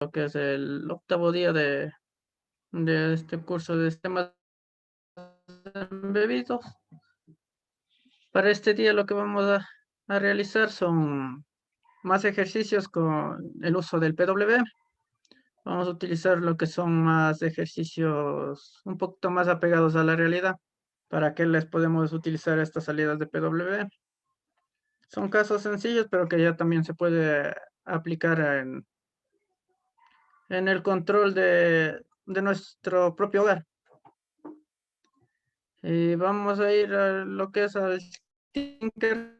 lo que es el octavo día de este curso de sistemas embebidos. Para este día lo que vamos a realizar son más ejercicios con el uso del PWM. Vamos a utilizar lo que son más ejercicios un poquito más apegados a la realidad. ¿Para qué les podemos utilizar estas salidas de PWM? Son casos sencillos, pero que ya también se puede aplicar en el control de nuestro propio hogar. Y vamos a ir a lo que es al Tinker.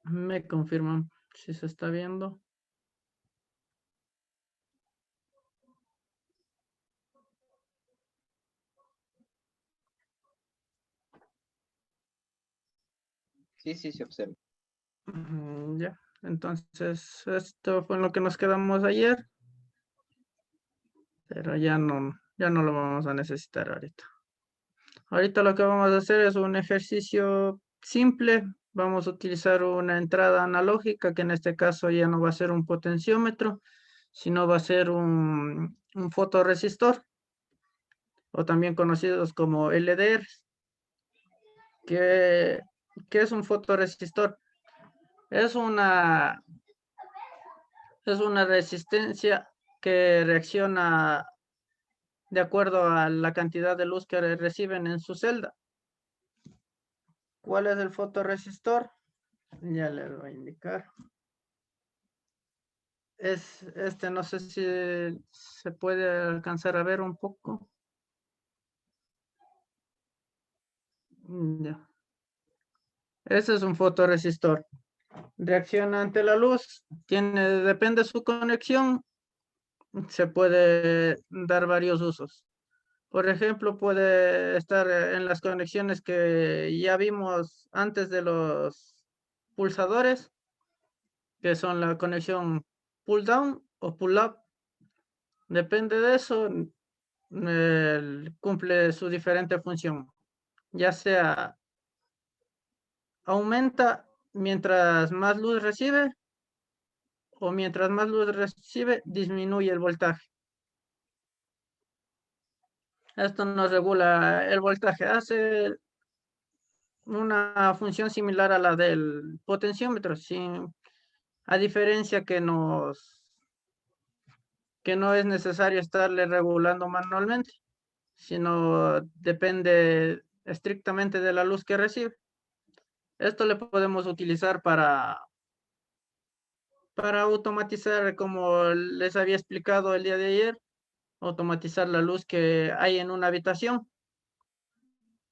Me confirman si se está viendo. Sí, sí, se observa. Ya, entonces esto fue en lo que nos quedamos ayer, pero ya no lo vamos a necesitar ahorita. Ahorita lo que vamos a hacer es un ejercicio simple. Vamos a utilizar una entrada analógica, que en este caso ya no va a ser un potenciómetro, sino va a ser un fotorresistor, o también conocidos como LDR. ¿Qué, qué es un fotorresistor? Es una, es una resistencia que reacciona de acuerdo a la cantidad de luz que reciben en su celda. ¿Cuál es el fotorresistor? Ya les voy a indicar. Es este, no sé si se puede alcanzar a ver un poco. Ya. Ese es un fotorresistor. Reacciona ante la luz, depende de su conexión, se puede dar varios usos. Por ejemplo, puede estar en las conexiones que ya vimos antes de los pulsadores, que son la conexión pull down o pull up. Depende de eso, cumple su diferente función, ya sea aumenta mientras más luz recibe, o mientras más luz recibe, disminuye el voltaje. Esto nos regula el voltaje, hace una función similar a la del potenciómetro, a diferencia que no es necesario estarle regulando manualmente, sino depende estrictamente de la luz que recibe. Esto le podemos utilizar para automatizar, como les había explicado el día de ayer, automatizar la luz que hay en una habitación,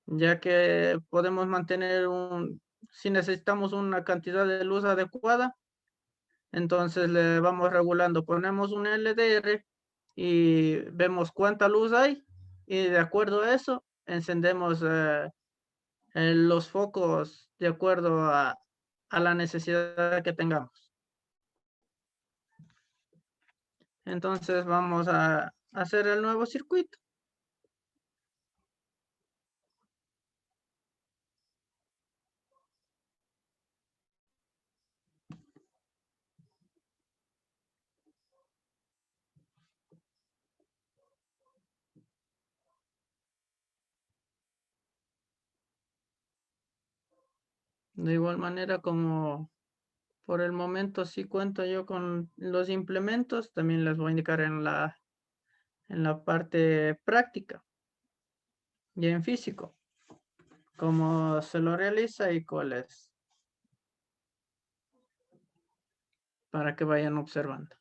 ya que podemos mantener si necesitamos una cantidad de luz adecuada, entonces le vamos regulando, ponemos un LDR y vemos cuánta luz hay, y de acuerdo a eso encendemos los focos de acuerdo a la necesidad que tengamos. Entonces vamos a hacer el nuevo circuito. De igual manera, como por el momento sí cuento yo con los implementos, también les voy a indicar en la parte práctica y en físico cómo se lo realiza y cuál es, para que vayan observando.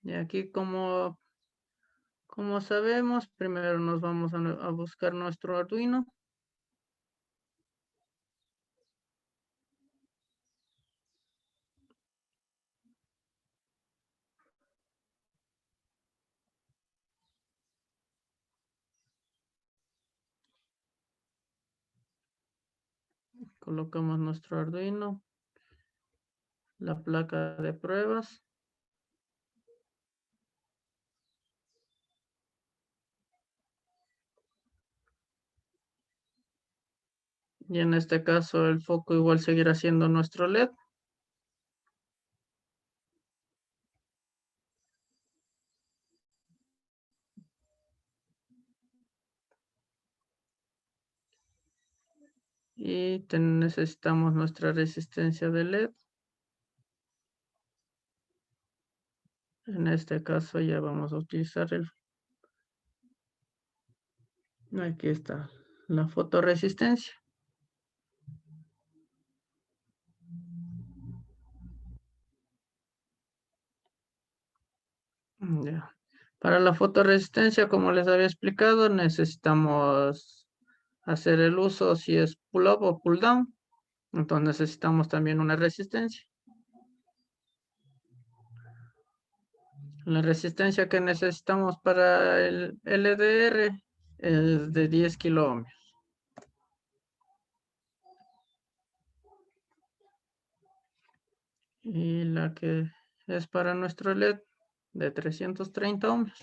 Y aquí, como sabemos, primero nos vamos a buscar nuestro Arduino. Colocamos nuestro Arduino, la placa de pruebas. Y en este caso el foco igual seguirá siendo nuestro LED. Y necesitamos nuestra resistencia de LED. En este caso ya vamos a utilizar aquí está la fotoresistencia. Ya. Para la fotoresistencia, como les había explicado, necesitamos hacer el uso si es pull up o pull down. Entonces necesitamos también una resistencia. La resistencia que necesitamos para el LDR es de 10 kiloohmios. Y la que es para nuestro LED de 330 ohmios.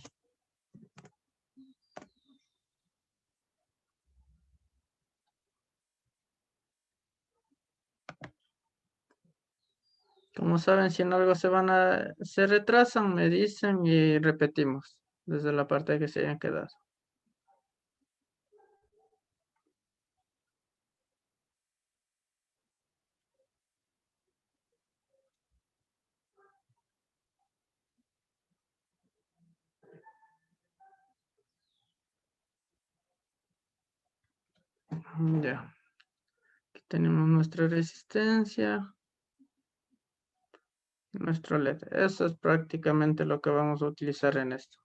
Como saben, si en algo se retrasan, me dicen y repetimos desde la parte que se hayan quedado. Ya. Aquí tenemos nuestra resistencia. Nuestro LED. Eso es prácticamente lo que vamos a utilizar en esto.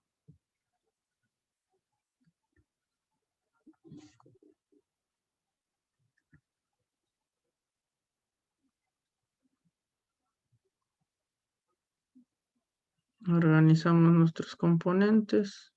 Organizamos nuestros componentes.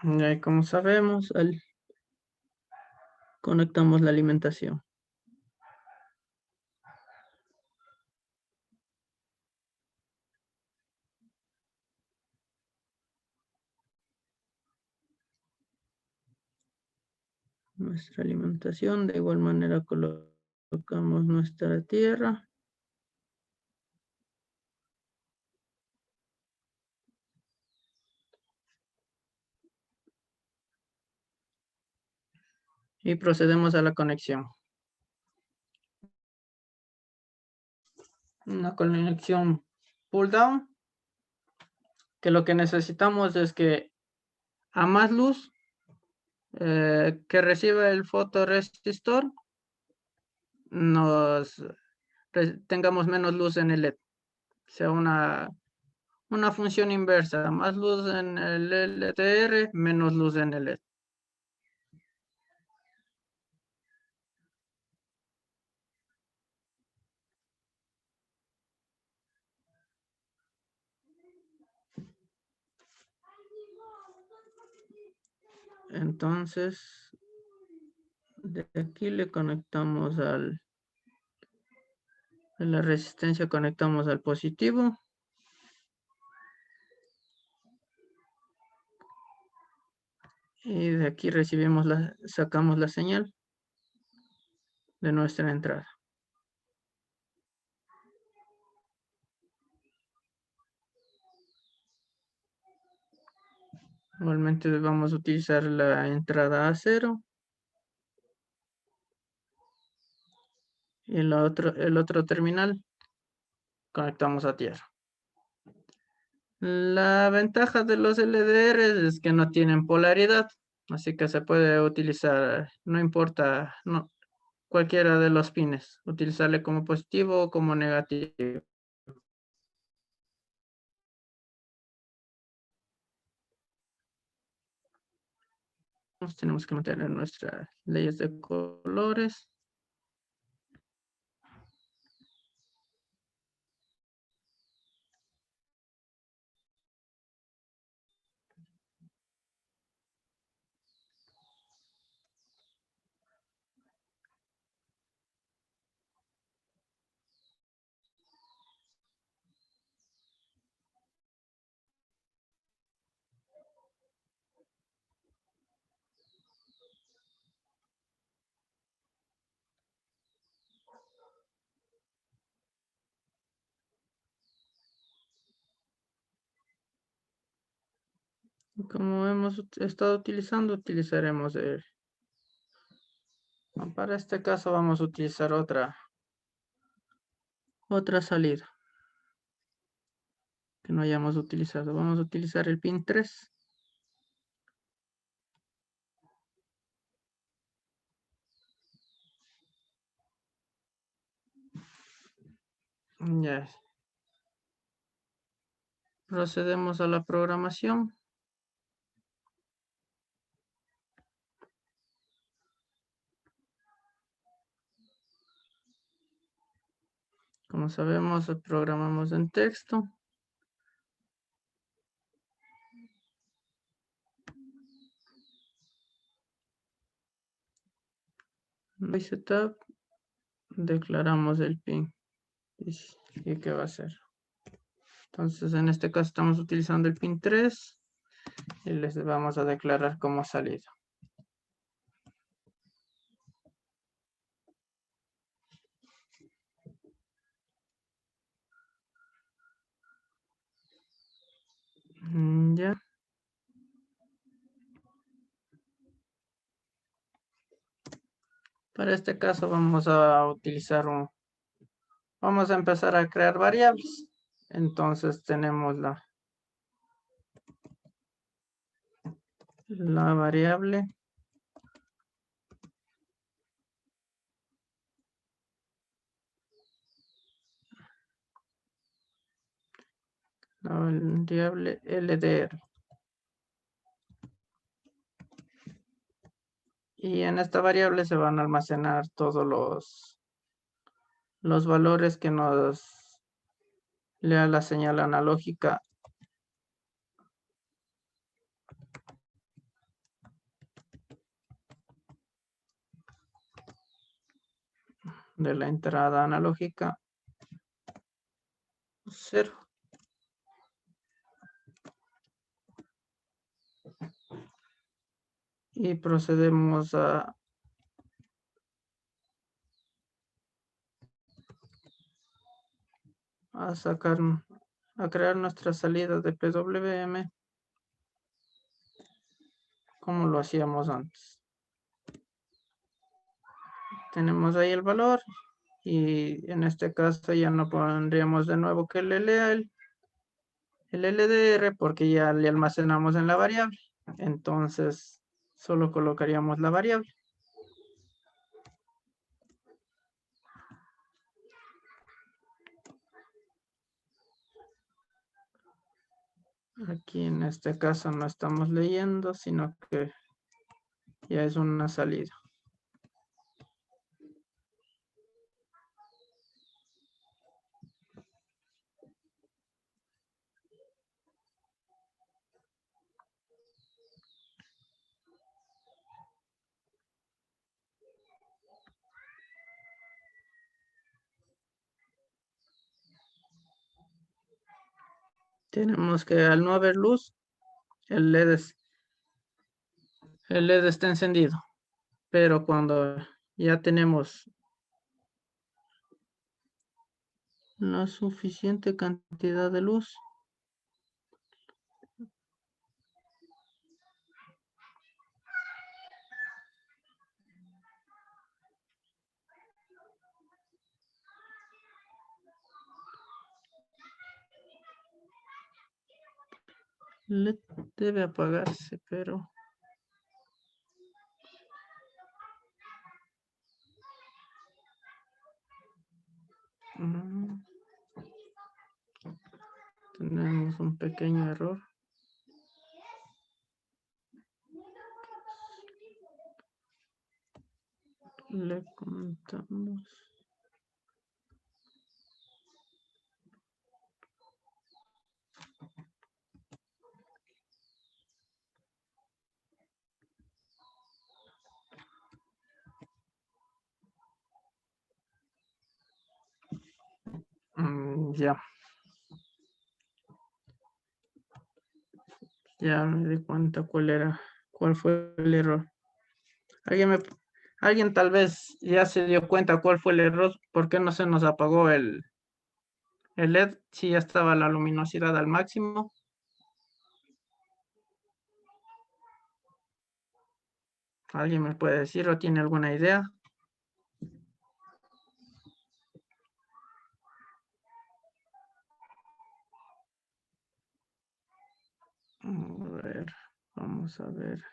Y como sabemos, conectamos la alimentación. Nuestra alimentación, de igual manera colocamos nuestra tierra. Y procedemos a la conexión. Una conexión pull down, que lo que necesitamos es que a más luz que reciba el fotoresistor, tengamos menos luz en el LED. O sea, una función inversa, más luz en el LDR, menos luz en el LED. Entonces, de aquí le conectamos en la resistencia conectamos al positivo. Y de aquí sacamos la señal de nuestra entrada. Igualmente vamos a utilizar la entrada a 0. Y el otro terminal conectamos a tierra. La ventaja de los LDR es que no tienen polaridad, así que se puede utilizar, no importa, cualquiera de los pines, utilizarle como positivo o como negativo. tenemos que mantener nuestras leyes de colores. Como hemos estado utilizando, utilizaremos para este caso vamos a utilizar otra salida que no hayamos utilizado. Vamos a utilizar el pin 3. Ya. Procedemos a la programación. Como sabemos, programamos en texto. Setup. Declaramos el pin. ¿Y qué va a ser? Entonces, en este caso estamos utilizando el pin 3 y les vamos a declarar como salida. Ya. Para este caso vamos a utilizar vamos a empezar a crear variables. Entonces tenemos la variable LDR. Y en esta variable se van a almacenar todos los valores que nos lea la señal analógica de la entrada analógica 0. Y procedemos a crear nuestra salida de PWM como lo hacíamos antes. Tenemos ahí el valor y en este caso ya no pondríamos de nuevo que le lea el LDR porque ya le almacenamos en la variable. Entonces solo colocaríamos la variable. Aquí en este caso no estamos leyendo, sino que ya es una salida. Tenemos que al no haber luz, el LED está encendido. Pero cuando ya tenemos la suficiente cantidad de luz, LED debe apagarse, pero tenemos un pequeño error. Le comentamos. Ya. Ya me di cuenta cuál fue el error. Alguien tal vez ya se dio cuenta cuál fue el error, por qué no se nos apagó el LED si ya estaba la luminosidad al máximo. ¿Alguien me puede decir o tiene alguna idea? A ver, vamos a ver.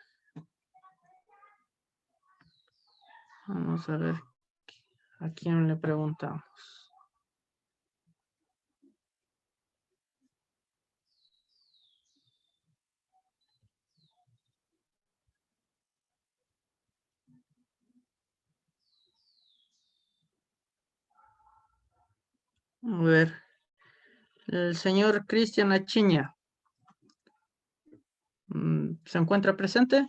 Vamos a ver a quién le preguntamos. A ver, el señor Cristian Achiña. ¿Se encuentra presente?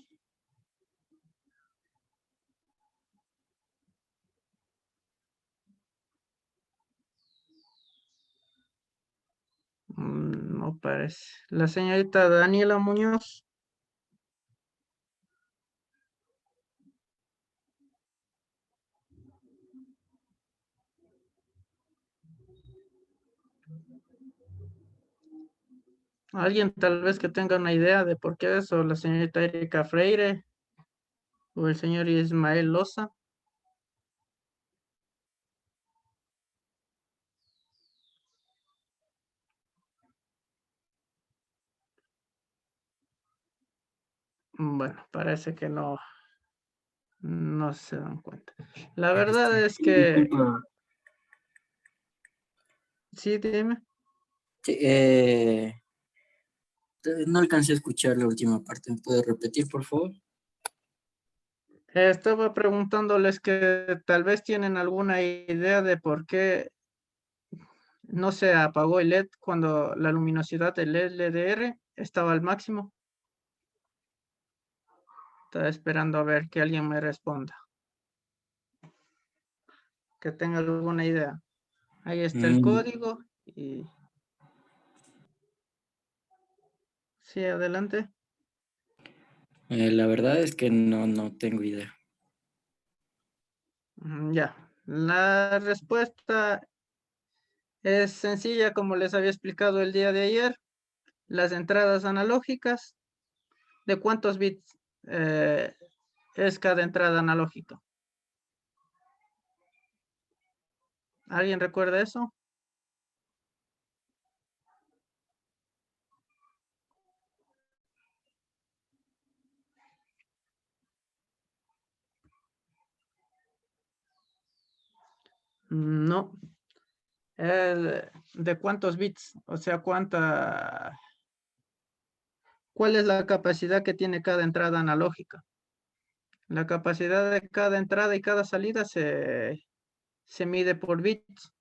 No parece. La señorita Daniela Muñoz. Alguien tal vez que tenga una idea de por qué eso, la señorita Erika Freire o el señor Ismael Loza. Bueno, parece que no se dan cuenta. La verdad es que Disculpa, sí, dime. sí, no alcancé a escuchar la última parte. ¿Me puede repetir, por favor? Estaba preguntándoles que tal vez tienen alguna idea de por qué no se apagó el LED cuando la luminosidad del LDR estaba al máximo. Estaba esperando a ver que alguien me responda. Que tenga alguna idea. Ahí está el código y sí, adelante. La verdad es que no tengo idea. Ya. La respuesta es sencilla, como les había explicado el día de ayer. Las entradas analógicas, ¿de cuántos bits es cada entrada analógica? ¿Alguien recuerda eso? No. ¿De cuántos bits? O sea, ¿cuál es la capacidad que tiene cada entrada analógica? La capacidad de cada entrada y cada salida se mide por bits.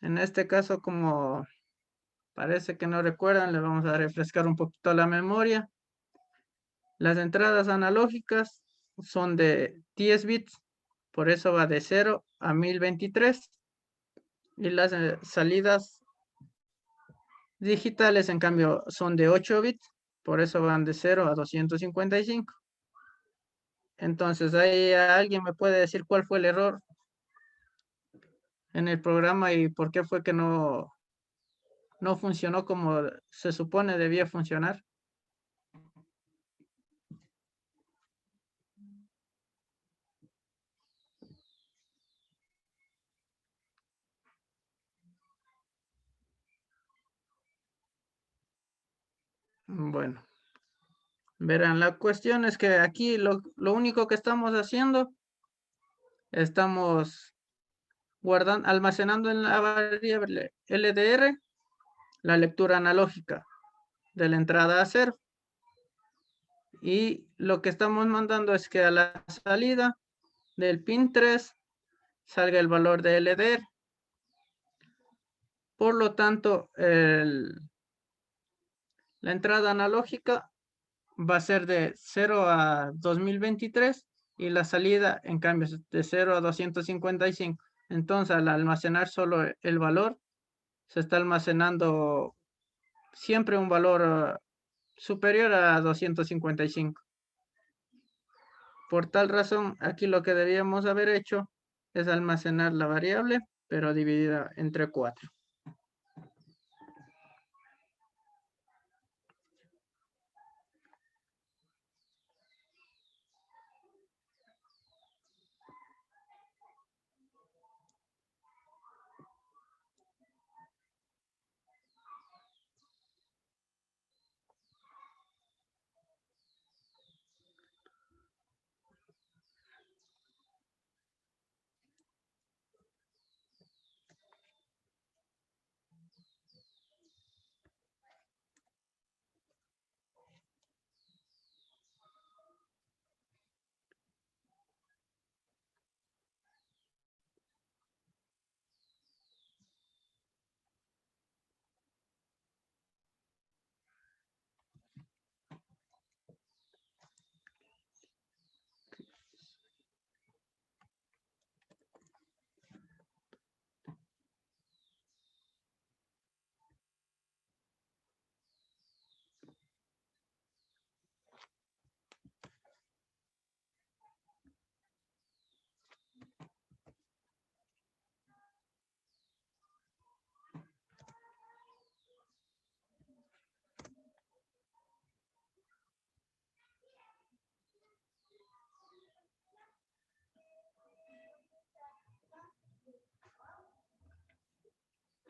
En este caso, como parece que no recuerdan, le vamos a refrescar un poquito la memoria. Las entradas analógicas son de 10 bits, por eso va de 0 a 1023. Y las salidas digitales, en cambio, son de 8 bits, por eso van de 0 a 255. Entonces, ahí alguien me puede decir cuál fue el error en el programa y por qué fue que no funcionó como se supone debía funcionar. Bueno, verán, la cuestión es que aquí lo único que estamos haciendo, estamos almacenando en la variable LDR la lectura analógica de la entrada a 0. Y lo que estamos mandando es que a la salida del pin 3 salga el valor de LDR. Por lo tanto, la entrada analógica va a ser de 0 a 2023 y la salida, en cambio, es de 0 a 255. Entonces, al almacenar solo el valor, se está almacenando siempre un valor superior a 255. Por tal razón, aquí lo que debíamos haber hecho es almacenar la variable, pero dividida entre 4.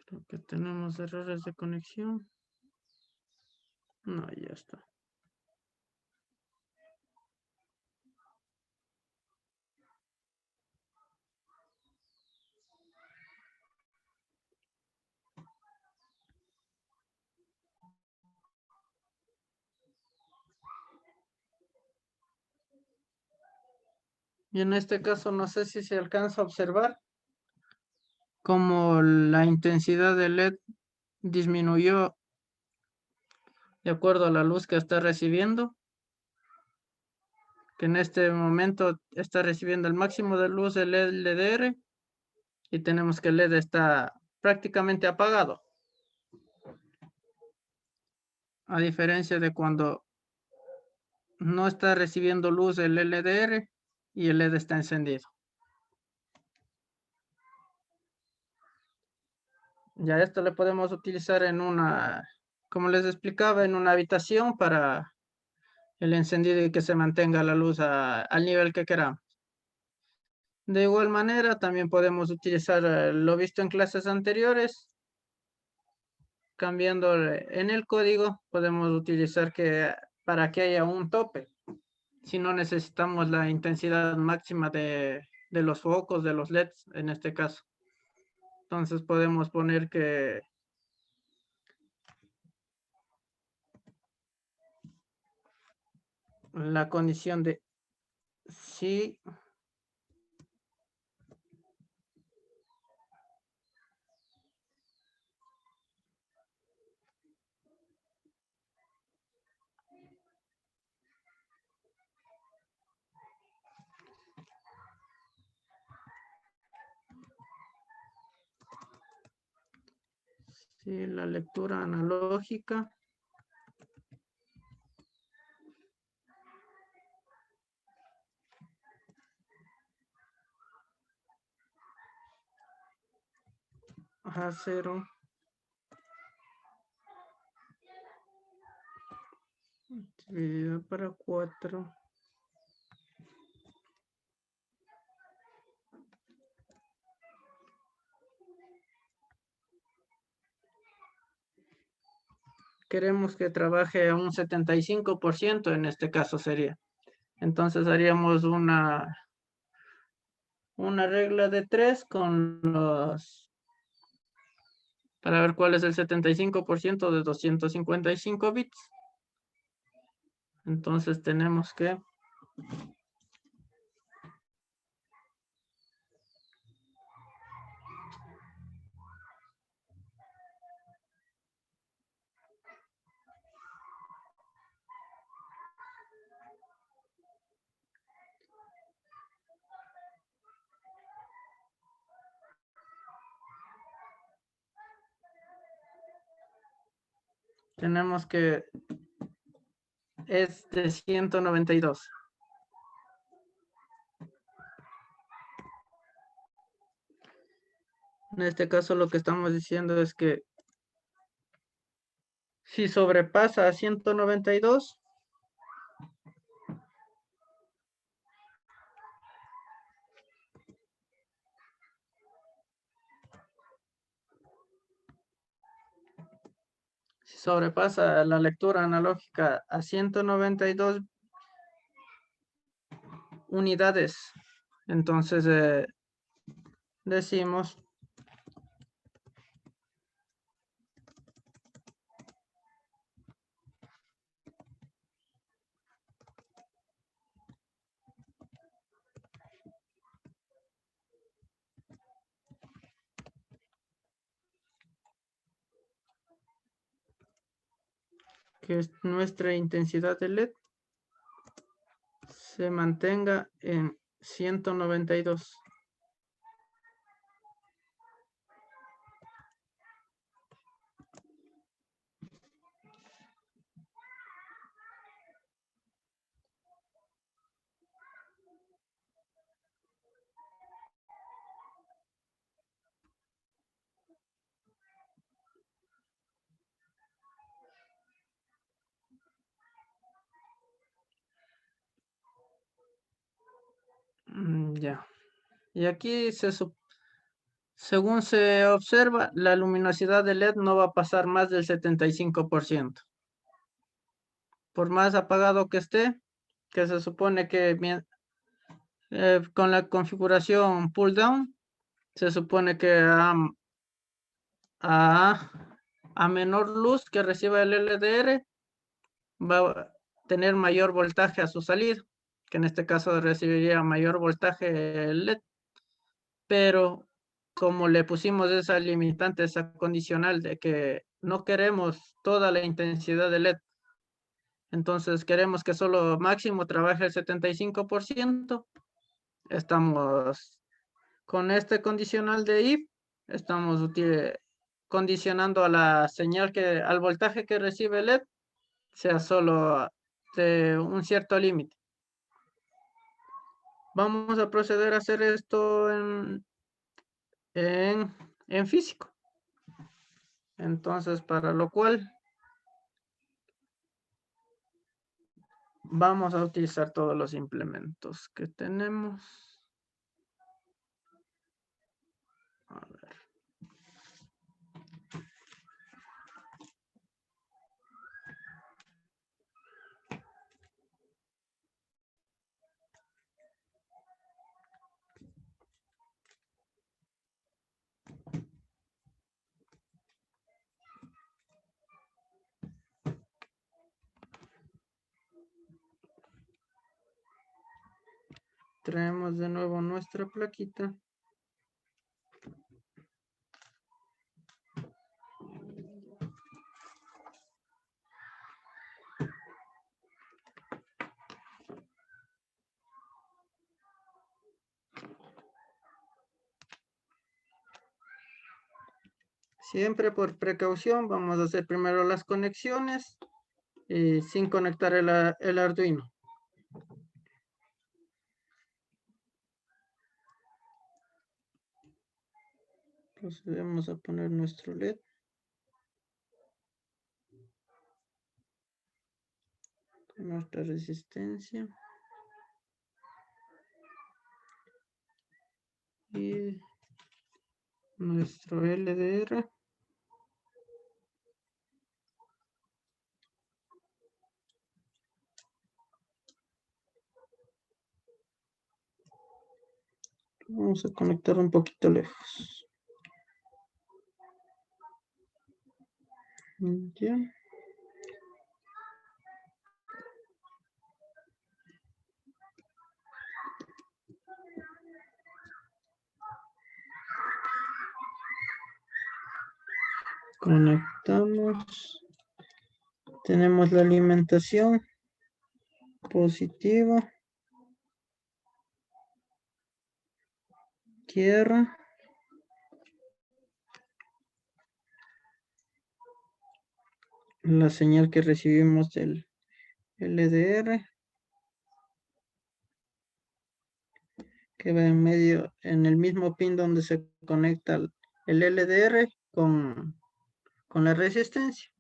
Creo que tenemos errores de conexión. No, ya está. Y en este caso, no sé si se alcanza a observar cómo la intensidad del LED disminuyó de acuerdo a la luz que está recibiendo, que en este momento está recibiendo el máximo de luz del LDR y tenemos que el LED está prácticamente apagado. A diferencia de cuando no está recibiendo luz el LDR y el LED está encendido. Ya esto le podemos utilizar en una, como les explicaba, en una habitación para el encendido y que se mantenga la luz al nivel que queramos. De igual manera, también podemos utilizar lo visto en clases anteriores. Cambiando en el código, podemos utilizar que para que haya un tope. Si no necesitamos la intensidad máxima de los focos, de los LEDs en este caso. Entonces podemos poner que la condición de si la lectura analógica a 0 dividido para 4 queremos que trabaje a un 75% en este caso sería. Entonces haríamos una regla de 3 con los, para ver cuál es el 75% de 255 bits. Entonces tenemos que es de 192. En este caso lo que estamos diciendo es que si sobrepasa a 192, si sobrepasa la lectura analógica a 192 unidades, entonces decimos que nuestra intensidad de LED se mantenga en 192. Ya. Y aquí según se observa, la luminosidad de LED no va a pasar más del 75%. Por más apagado que esté, que se supone que con la configuración pull down, se supone que a menor luz que reciba el LDR, va a tener mayor voltaje a su salida, que en este caso recibiría mayor voltaje el LED. Pero como le pusimos esa limitante, esa condicional de que no queremos toda la intensidad de LED, entonces queremos que solo máximo trabaje el 75%, estamos con este condicional de if, estamos condicionando a la señal al voltaje que recibe LED, sea solo de un cierto límite. Vamos a proceder a hacer esto en físico. Entonces, para lo cual vamos a utilizar todos los implementos que tenemos. A ver. Traemos de nuevo nuestra plaquita. Siempre por precaución vamos a hacer primero las conexiones sin conectar el Arduino. Procedemos a poner nuestro LED. Nuestra resistencia. Y nuestro LDR. Vamos a conectar un poquito lejos. Ya. Conectamos. Tenemos la alimentación positiva. Tierra. La señal que recibimos del LDR. Que va en medio, en el mismo pin donde se conecta el LDR con la resistencia.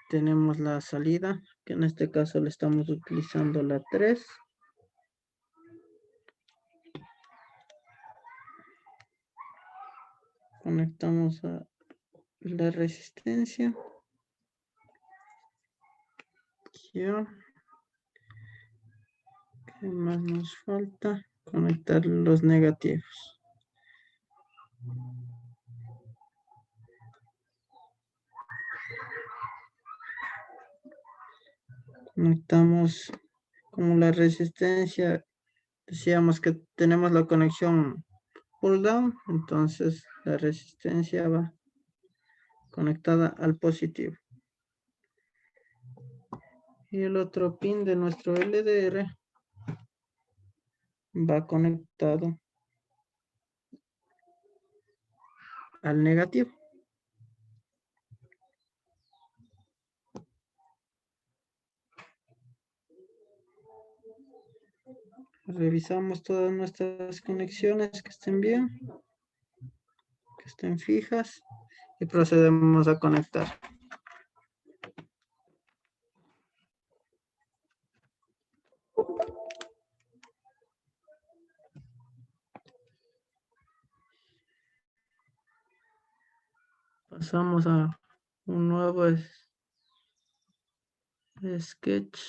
Tenemos la salida, que en este caso le estamos utilizando la 3. Conectamos a la resistencia. Ya. ¿Qué más nos falta? Conectar los negativos. Conectamos como la resistencia. Decíamos que tenemos la conexión pull down, entonces la resistencia va conectada al positivo. Y el otro pin de nuestro LDR va conectado al negativo. Revisamos todas nuestras conexiones que estén bien, que estén fijas y procedemos a conectar. Pasamos a un nuevo sketch.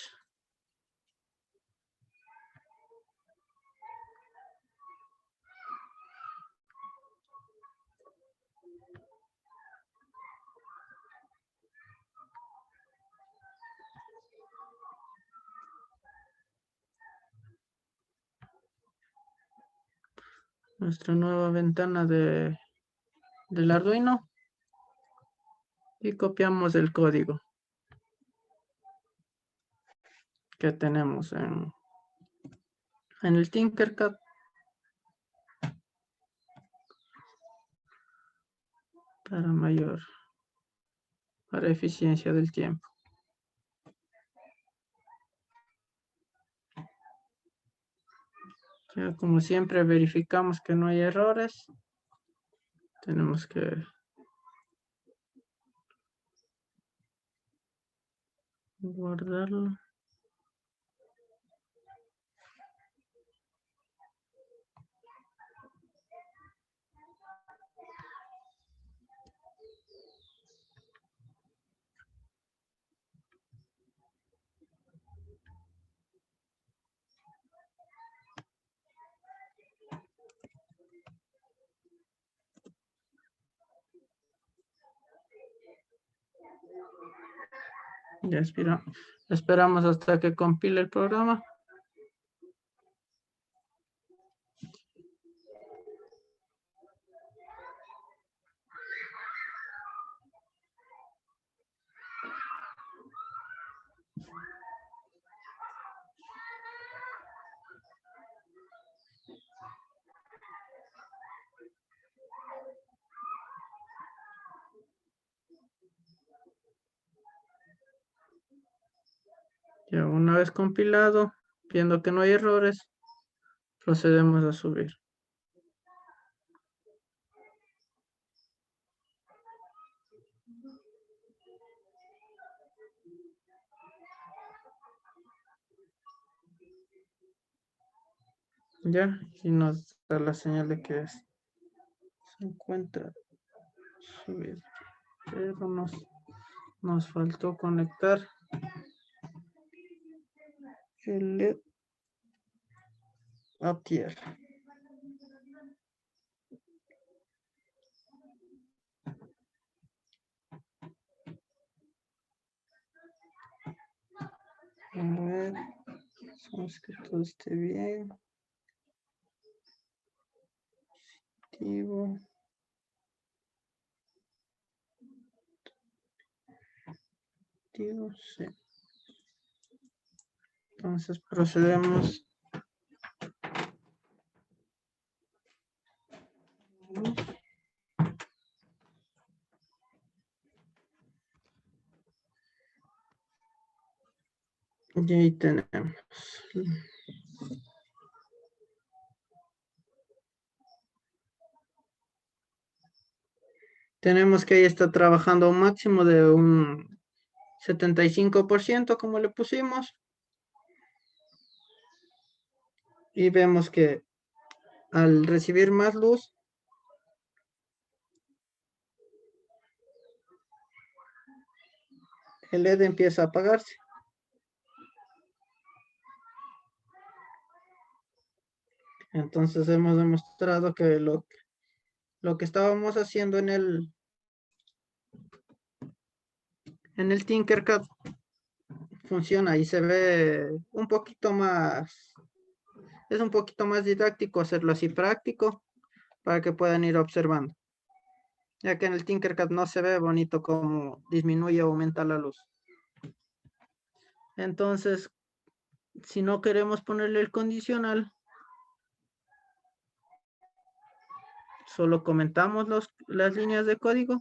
Nuestra nueva ventana del Arduino. Y copiamos el código que tenemos en el Tinkercad. Para eficiencia del tiempo. Ya como siempre verificamos que no hay errores. Tenemos que guardarlo. Ya esperamos hasta que compile el programa. Ya una vez compilado, viendo que no hay errores, procedemos a subir. Ya, y nos da la señal de que se encuentra subido. Pero nos faltó conectar el LED a tierra. A ver, vamos que todo esté bien. Activo. Activo, sí. Entonces procedemos. Y ahí tenemos. Tenemos que ahí está trabajando a un máximo de un 75%, como le pusimos. Y vemos que al recibir más luz, el LED empieza a apagarse. Entonces hemos demostrado que lo que estábamos haciendo en el Tinkercad funciona y se ve un poquito más, es un poquito más didáctico hacerlo así práctico para que puedan ir observando. Ya que en el Tinkercad no se ve bonito cómo disminuye o aumenta la luz. Entonces, si no queremos ponerle el condicional, solo comentamos las líneas de código.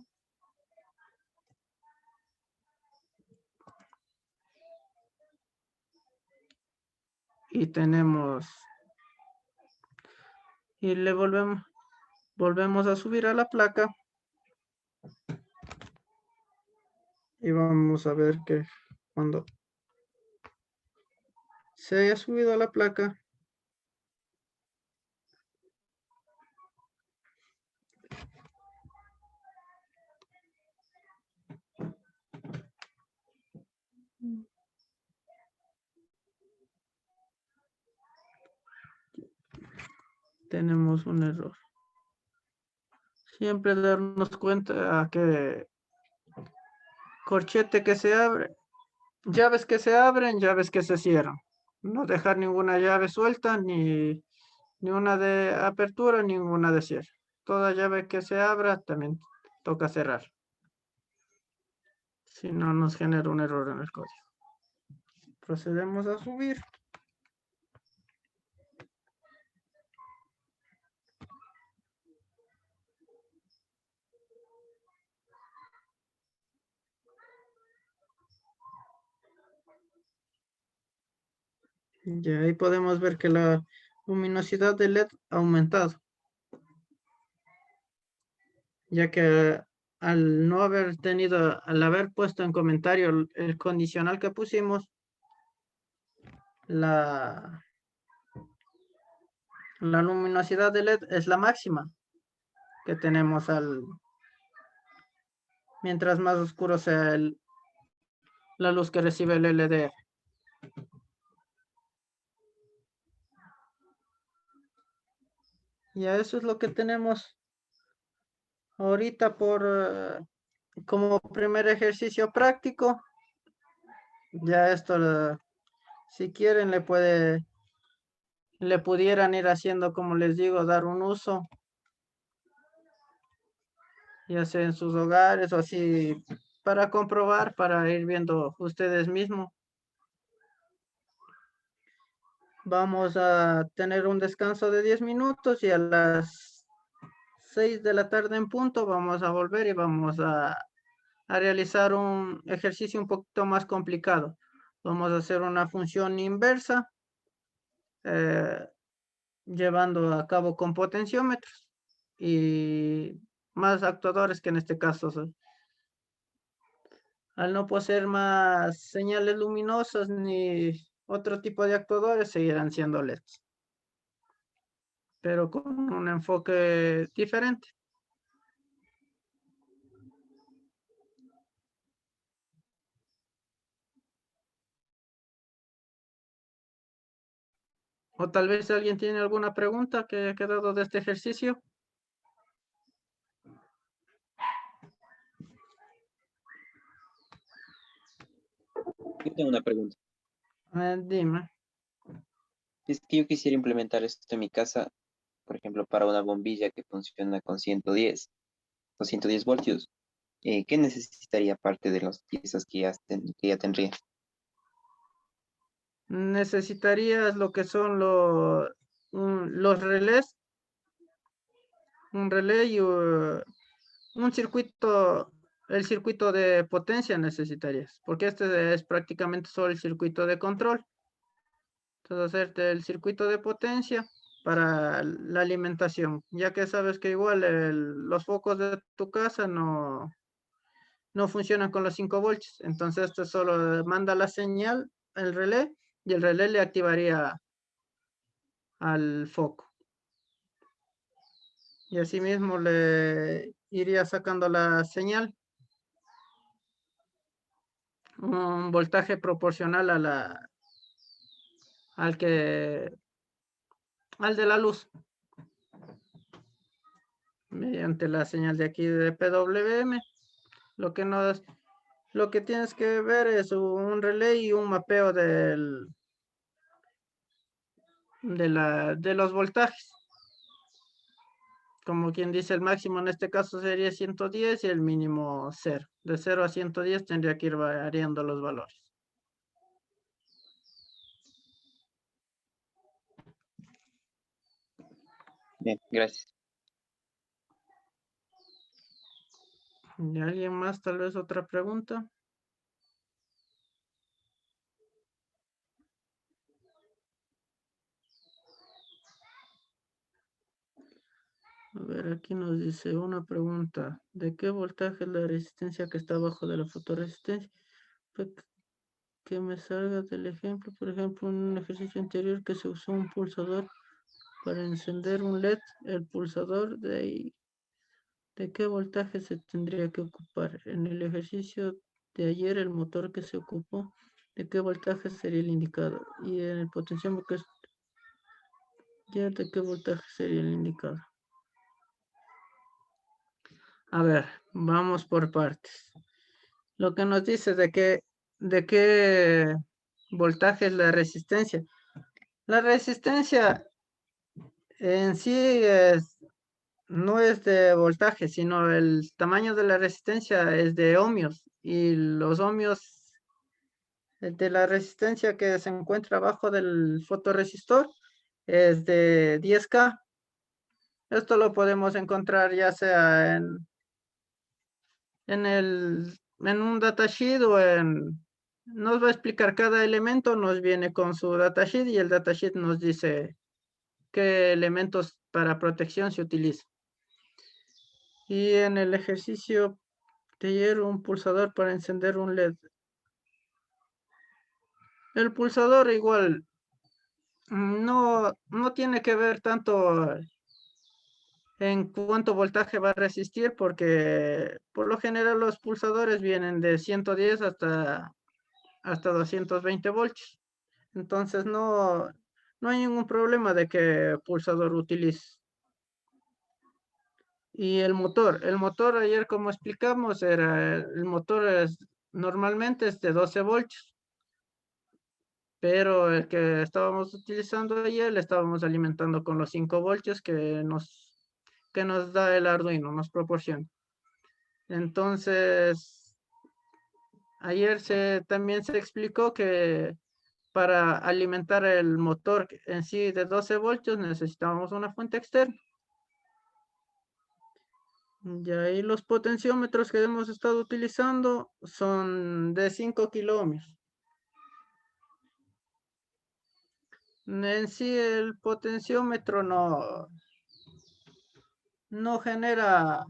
Y tenemos, y le volvemos a subir a la placa. Y vamos a ver que cuando se haya subido a la placa, tenemos un error. Siempre darnos cuenta que corchete que se abre, llaves que se abren, llaves que se cierran. No dejar ninguna llave suelta, ni una de apertura, ninguna de cierre. Toda llave que se abra también toca cerrar. Si no, nos genera un error en el código. Procedemos a subir. Y ahí podemos ver que la luminosidad del LED ha aumentado. Ya que al haber puesto en comentario el condicional que pusimos, la luminosidad del LED es la máxima que tenemos mientras más oscuro sea la luz que recibe el LDR. Y a eso es lo que tenemos ahorita como primer ejercicio práctico. Ya esto, si quieren, le pudieran ir haciendo, como les digo, dar un uso, ya sea en sus hogares o así, para comprobar, para ir viendo ustedes mismos. Vamos a tener un descanso de 10 minutos y a las 6 de la tarde en punto vamos a volver y vamos a realizar un ejercicio un poquito más complicado. Vamos a hacer una función inversa, llevando a cabo con potenciómetros y más actuadores, que en este caso al no poseer más señales luminosas ni otro tipo de actuadores, seguirán siendo LEDs, pero con un enfoque diferente. O tal vez alguien tiene alguna pregunta que ha quedado de este ejercicio. Yo tengo una pregunta. Dime. Es que yo quisiera implementar esto en mi casa, por ejemplo, ejemplo, para una bombilla que funciona con 110 o 110 voltios, ¿qué necesitaría aparte de las piezas que ya tendría? Necesitarías lo que son los relés, un relé y un circuito, el circuito de potencia necesitarías, porque este es prácticamente solo el circuito de control. Entonces, hacerte el circuito de potencia para la alimentación, ya que sabes que igual los focos de tu casa no funcionan con los 5 voltios. Entonces, este solo manda la señal al relé y el relé le activaría al foco. Y asimismo le iría sacando la señal, un voltaje proporcional al de la luz, mediante la señal de aquí de PWM. Lo que tienes que ver es un relé y un mapeo de los voltajes. Como quien dice, el máximo en este caso sería 110 y el mínimo 0. De 0 a 110 tendría que ir variando los valores. Bien, gracias. ¿Y alguien más? Tal vez otra pregunta. A ver, aquí nos dice una pregunta. ¿De qué voltaje es la resistencia que está abajo de la fotoresistencia? Pues que me salga del ejemplo, por ejemplo, en un ejercicio anterior que se usó un pulsador para encender un LED. El pulsador ¿de qué voltaje se tendría que ocupar? En el ejercicio de ayer, el motor que se ocupó, ¿de qué voltaje sería el indicado? Y en el potenciómetro, ¿de qué voltaje sería el indicado? A ver, vamos por partes. Lo que nos dice de qué voltaje es la resistencia. La resistencia en sí no es de voltaje, sino el tamaño de la resistencia es de ohmios. Y los ohmios de la resistencia que se encuentra abajo del fotorresistor es de 10K. Esto lo podemos encontrar ya sea en un datasheet nos va a explicar cada elemento, nos viene con su datasheet y el datasheet nos dice qué elementos para protección se utilizan. Y en el ejercicio de ayer, un pulsador para encender un LED. El pulsador igual no tiene que ver tanto en cuánto voltaje va a resistir, porque por lo general los pulsadores vienen de 110 hasta 220 voltios. Entonces no hay ningún problema de que pulsador utilice. Y el motor ayer como explicamos, el motor normalmente es de 12 voltios, pero el que estábamos utilizando ayer le estábamos alimentando con los 5 voltios que nos da el Arduino, nos proporciona. Entonces, ayer también se explicó que para alimentar el motor en sí de 12 voltios necesitábamos una fuente externa. Y ahí los potenciómetros que hemos estado utilizando son de 5 kiloohmios. En sí el potenciómetro no genera,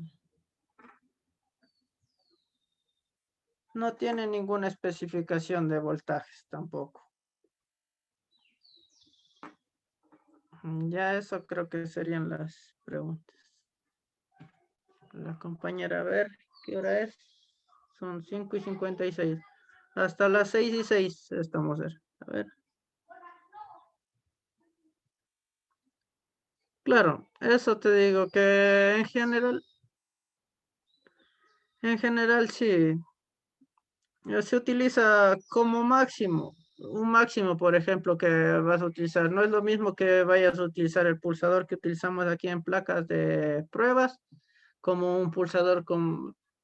no tiene ninguna especificación de voltajes tampoco. Ya eso creo que serían las preguntas. La compañera, a ver, ¿qué hora es? Son 5:56. Hasta las 6:06 estamos. A ver. Claro, eso te digo que en general sí. Se utiliza como máximo un máximo, por ejemplo, que vas a utilizar. No es lo mismo que vayas a utilizar el pulsador que utilizamos aquí en placas de pruebas, como un pulsador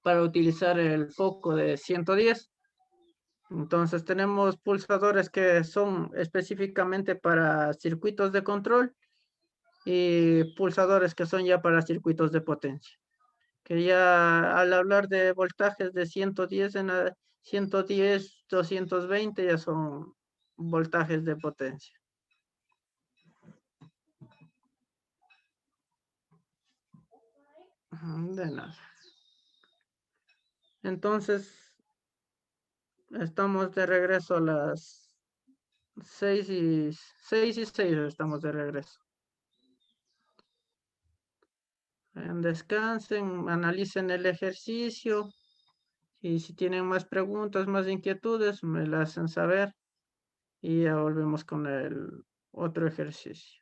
para utilizar el foco de 110. Entonces tenemos pulsadores que son específicamente para circuitos de control y pulsadores que son ya para circuitos de potencia. Que ya al hablar de voltajes de 110 110, 220 ya son voltajes de potencia. De nada. Entonces, estamos de regreso a las 6:06 estamos de regreso. Descansen, analicen el ejercicio y si tienen más preguntas, más inquietudes, me las hacen saber y ya volvemos con el otro ejercicio.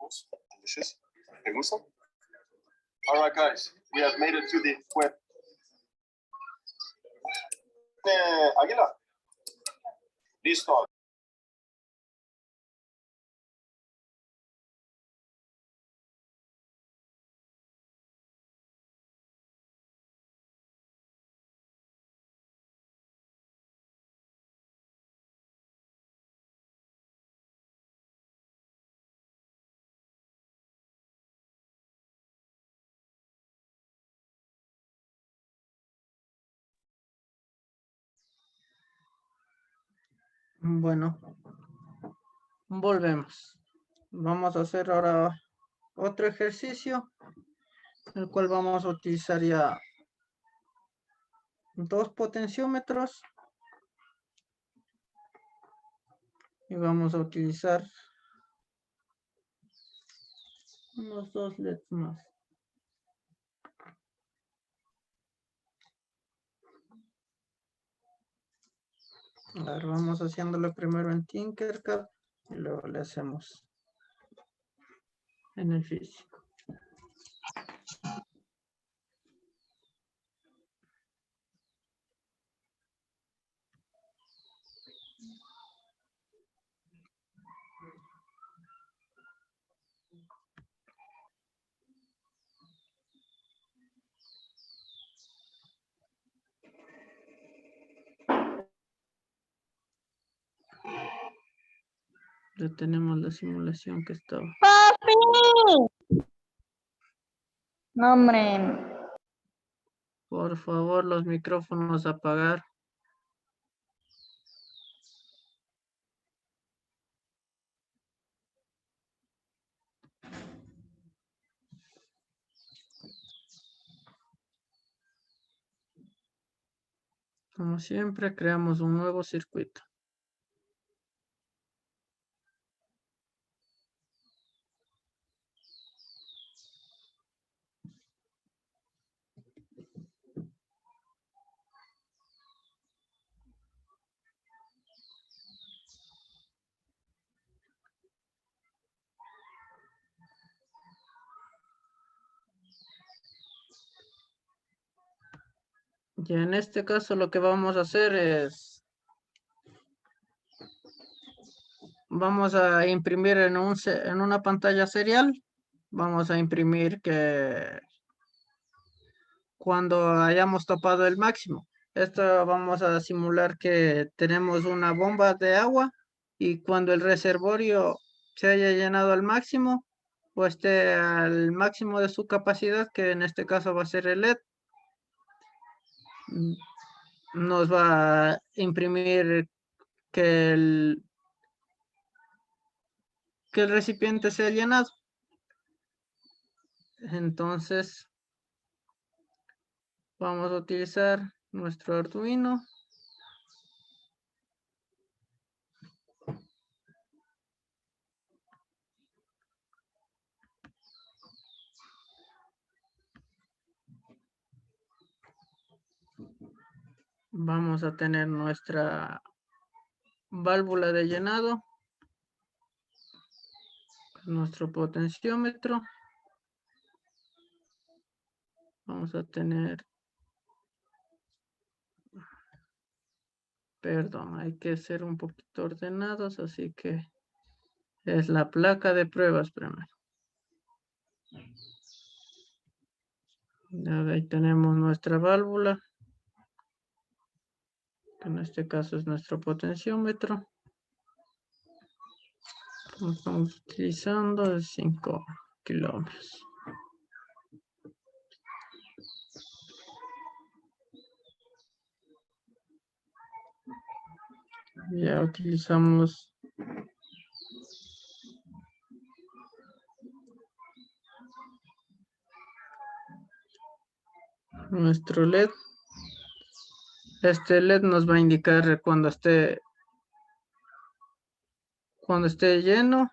course. Delicious. ¿Te gusta? All right, guys. We have made it to the web. Águila. Listo. Bueno, volvemos. Vamos a hacer ahora otro ejercicio, el cual vamos a utilizar ya dos potenciómetros y vamos a utilizar unos 2 LEDs más. A ver, vamos haciéndolo primero en Tinkercad y luego le hacemos en el físico. Ya tenemos la simulación que estaba. ¡Papi! No, hombre. Por favor, los micrófonos apagar. Como siempre, creamos un nuevo circuito. Y en este caso lo que vamos a hacer es, vamos a imprimir en una pantalla serial, vamos a imprimir que cuando hayamos topado el máximo. Esto vamos a simular que tenemos una bomba de agua y cuando el reservorio se haya llenado al máximo o esté al máximo de su capacidad, que en este caso va a ser el LED, nos va a imprimir que el recipiente se ha llenado. Entonces vamos a utilizar nuestro Arduino. Vamos a tener nuestra válvula de llenado, nuestro potenciómetro. Vamos a tener, perdón, hay que ser un poquito ordenados, así que es la placa de pruebas primero. Ahí tenemos nuestra válvula, que en este caso es nuestro potenciómetro. Estamos utilizando de 5 kilómetros. Ya utilizamos nuestro LED. Este LED nos va a indicar cuando esté lleno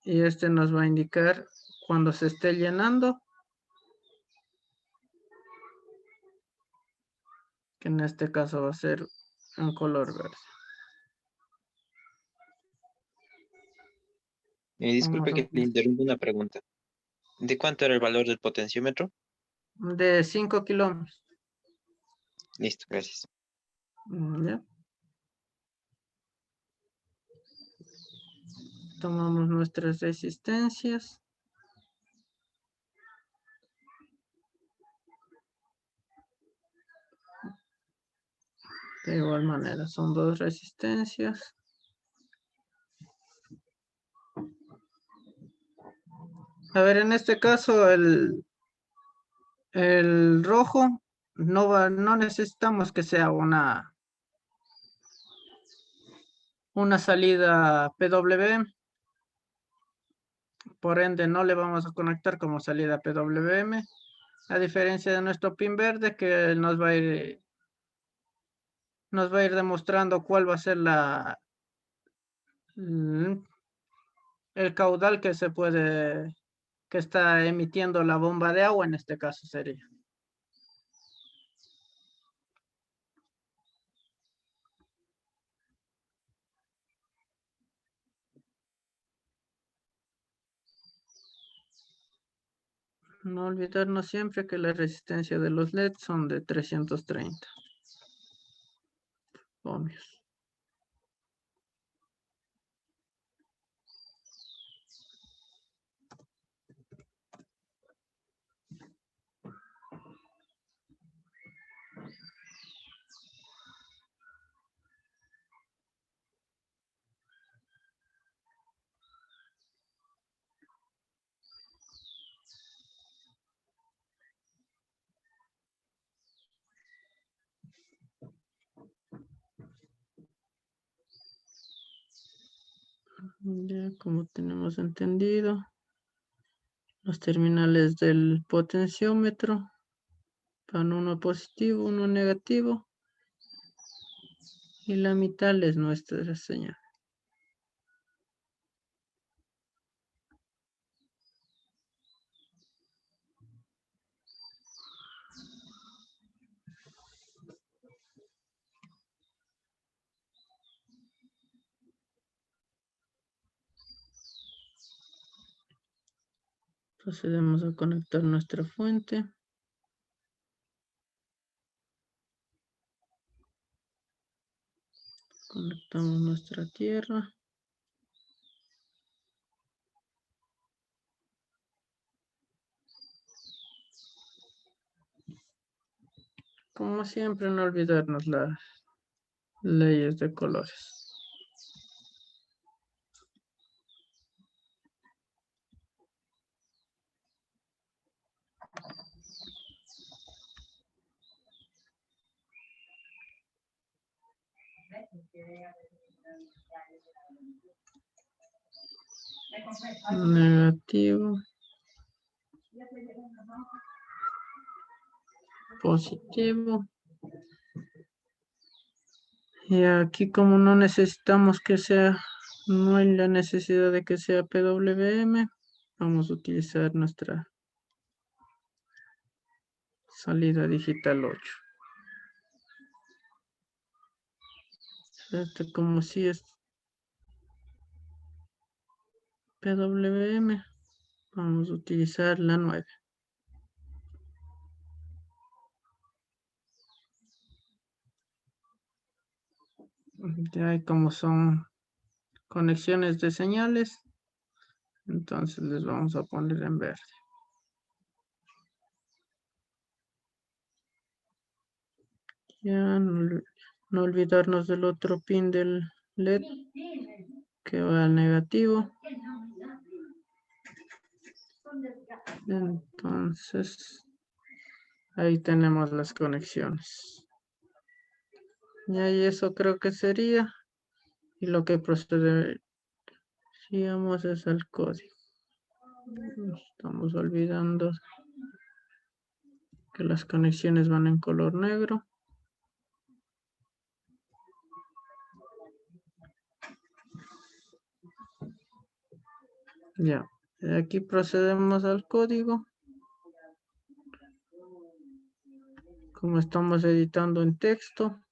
y este nos va a indicar cuando se esté llenando, que en este caso va a ser en color verde. Disculpe Vamos que le interrumpa una pregunta. ¿De cuánto era el valor del potenciómetro? de 5 kilómetros. Listo, gracias. Ya. Tomamos nuestras resistencias. De igual manera, son 2 resistencias. A ver, en este caso, el rojo no necesitamos que sea una salida PWM. Por ende, no le vamos a conectar como salida PWM. A diferencia de nuestro pin verde, que nos va a ir demostrando cuál va a ser el caudal que está emitiendo la bomba de agua, en este caso sería. No olvidarnos siempre que la resistencia de los LED son de 330 ohmios. Ya como tenemos entendido, los terminales del potenciómetro van uno positivo, uno negativo, y la mitad es nuestra señal. Procedemos a conectar nuestra fuente. Conectamos nuestra tierra. Como siempre, no olvidarnos las leyes de colores. Negativo. Positivo. Y aquí, como no necesitamos que sea, no hay la necesidad de que sea PWM, vamos a utilizar nuestra salida digital 8. Este, como si es PWM, vamos a utilizar la 9. Ya, y como son conexiones de señales, entonces les vamos a poner en verde. Ya, no olvidarnos del otro pin del LED que va al negativo. Entonces, ahí tenemos las conexiones. Ya, y eso creo que sería. Y lo que procederíamos es al código. Estamos olvidando que las conexiones van en color negro. Ya, aquí procedemos al código. Como estamos editando en texto,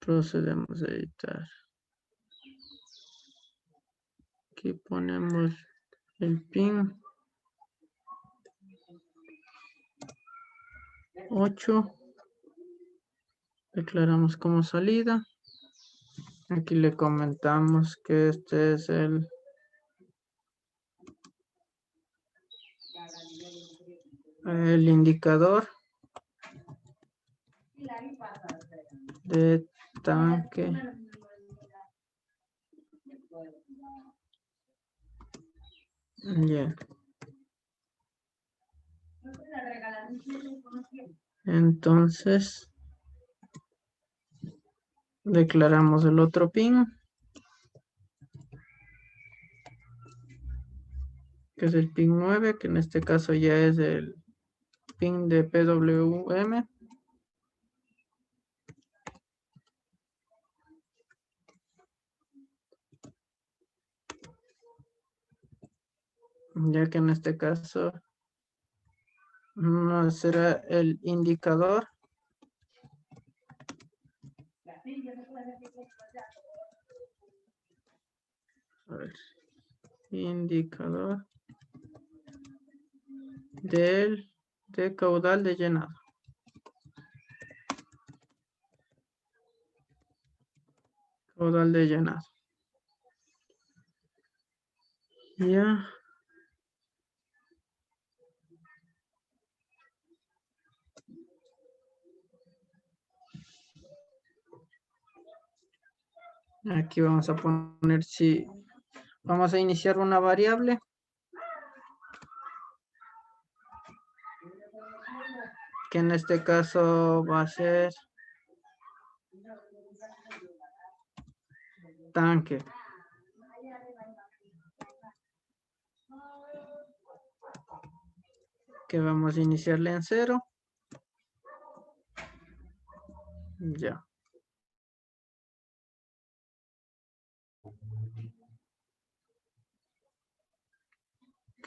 procedemos a editar Aquí ponemos el pin 8. Declaramos como salida. Aquí le comentamos que este es el indicador de tanque. Ya. Entonces, declaramos el otro pin, que es el pin 9, que en este caso ya es el pin de PWM. Ya que en este caso no será el indicador. A ver, indicador de caudal de llenado. Caudal de llenado. Ya. Aquí vamos a poner si vamos a iniciar una variable. Que en este caso va a ser tanque. Que vamos a iniciarle en 0. Ya.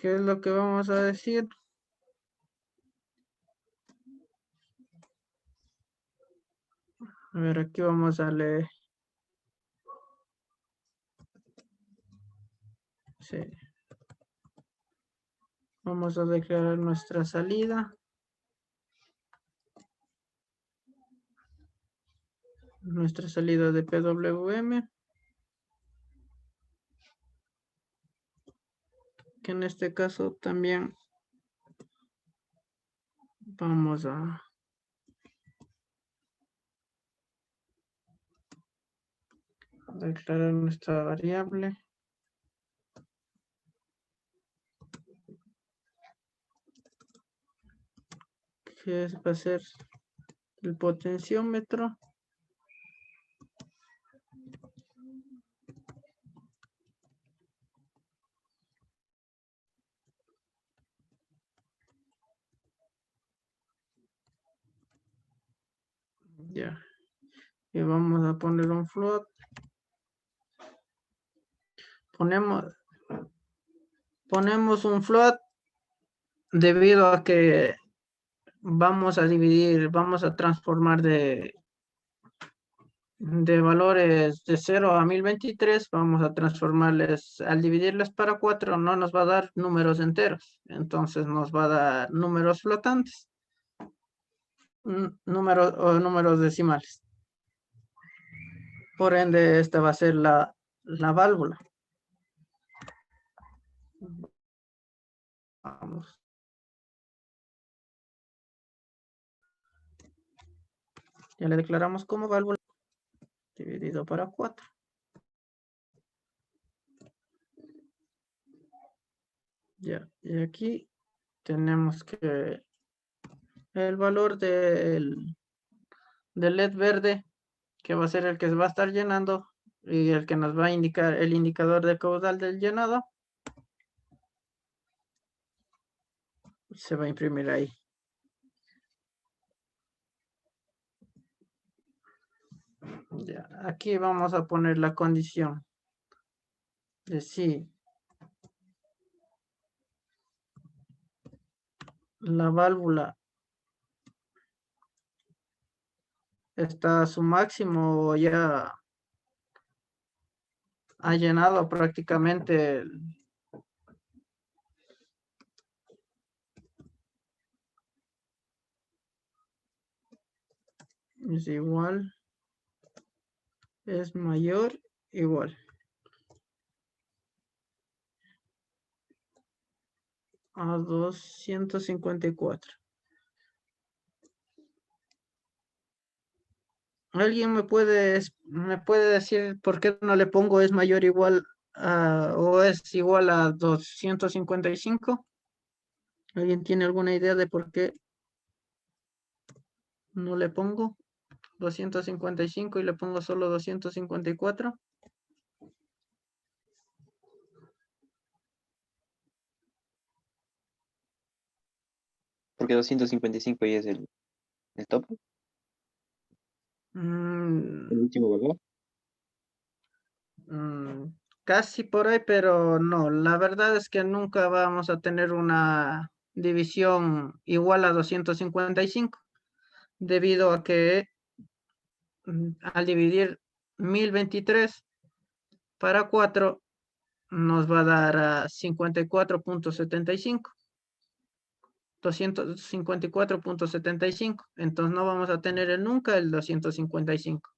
¿Qué es lo que vamos a decir? A ver, aquí vamos a leer. Sí. Vamos a declarar nuestra salida. Nuestra salida de PWM. Que en este caso también vamos a declarar nuestra variable. Que va a ser el potenciómetro. Ya. Y vamos a poner un float. Ponemos un float debido a que vamos a dividir, vamos a transformar de valores de 0 a 1023, vamos a transformarles, al dividirles para 4 no nos va a dar números enteros, entonces nos va a dar números flotantes, números decimales. Por ende, esta va a ser la válvula. Vamos. Ya le declaramos como válvula dividido para 4. Ya, y aquí tenemos que el valor del LED verde, que va a ser el que se va a estar llenando y el que nos va a indicar el indicador de caudal del llenado, se va a imprimir ahí. Ya, aquí vamos a poner la condición de si la válvula está a su máximo o ya ha llenado prácticamente es igual, es mayor, igual a 254. ¿Alguien me puede decir por qué no le pongo es mayor igual a, o es igual a 255? ¿Alguien tiene alguna idea de por qué no le pongo 255 y le pongo solo 254? Porque 255 ya es el tope, Mm, el último valor. mm, casi por ahí, pero no. La verdad es que nunca vamos a tener una división igual a 255, debido a que al dividir 1023 para 4 nos va a dar a 54.75. 254.75. Entonces no vamos a tener nunca el 255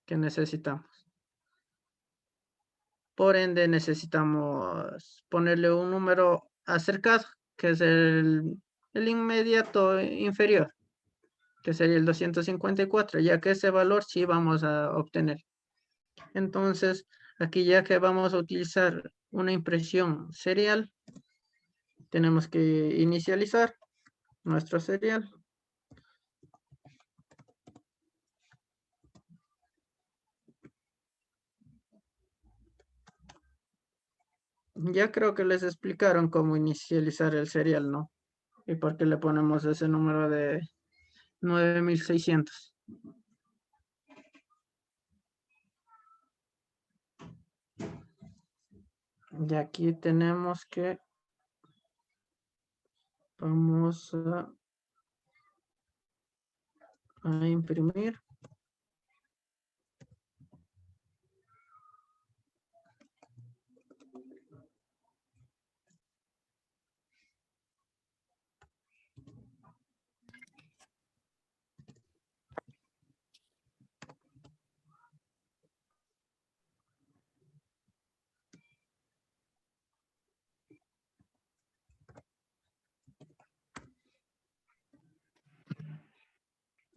que necesitamos. Por ende, necesitamos ponerle un número acercado, que es el inmediato inferior, que sería el 254, ya que ese valor sí vamos a obtener. Entonces, aquí ya que vamos a utilizar una impresión serial, tenemos que inicializar nuestro serial. Ya creo que les explicaron cómo inicializar el serial, ¿no? Y por qué le ponemos ese número de 9600. Y aquí tenemos que vamos a imprimir.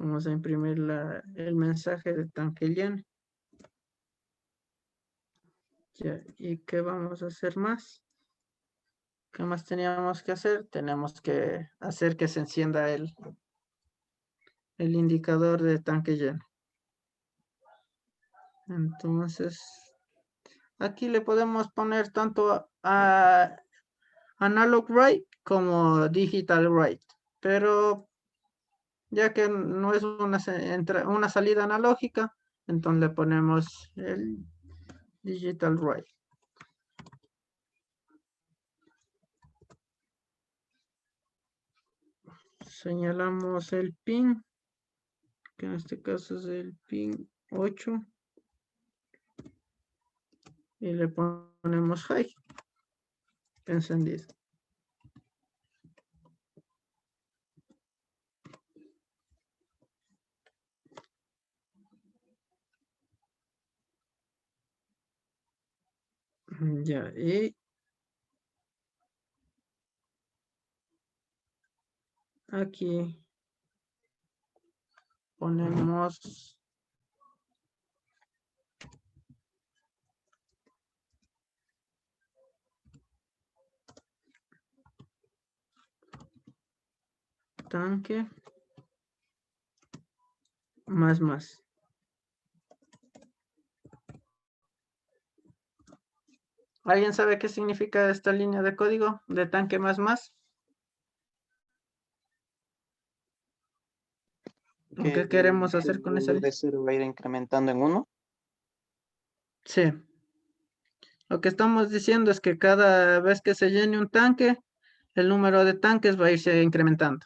Vamos a imprimir el mensaje de tanque lleno. Ya, ¿y qué vamos a hacer más? ¿Qué más teníamos que hacer? Tenemos que hacer que se encienda el indicador de tanque lleno. Entonces, aquí le podemos poner tanto a analog write como digital write, pero ya que no es una salida analógica, entonces le ponemos el digital write. Señalamos el pin, que en este caso es el pin 8, y le ponemos high, encendido. Ya, y aquí ponemos tanque más. ¿Alguien sabe qué significa esta línea de código de tanque más? ¿Qué queremos hacer con esa El línea? de 0 va a ir incrementando en 1. Sí. Lo que estamos diciendo es que cada vez que se llene un tanque, el número de tanques va a irse incrementando.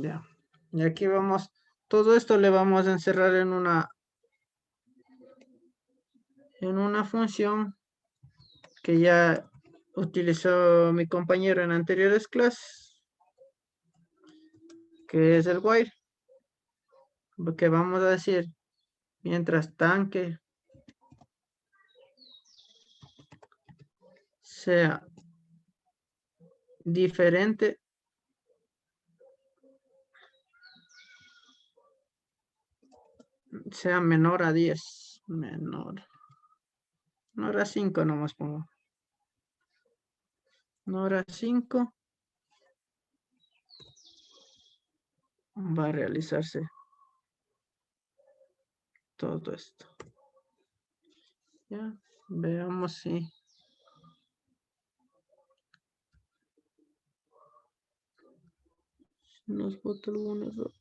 Ya. Y aquí vamos todo esto le vamos a encerrar en una función que ya utilizó mi compañero en anteriores clases, que es el while, que vamos a decir, mientras tanque sea diferente sea menor a 10, menor a 5 nomás pongo. Menor a 5 va a realizarse todo esto. Ya, veamos si nos bota algún error.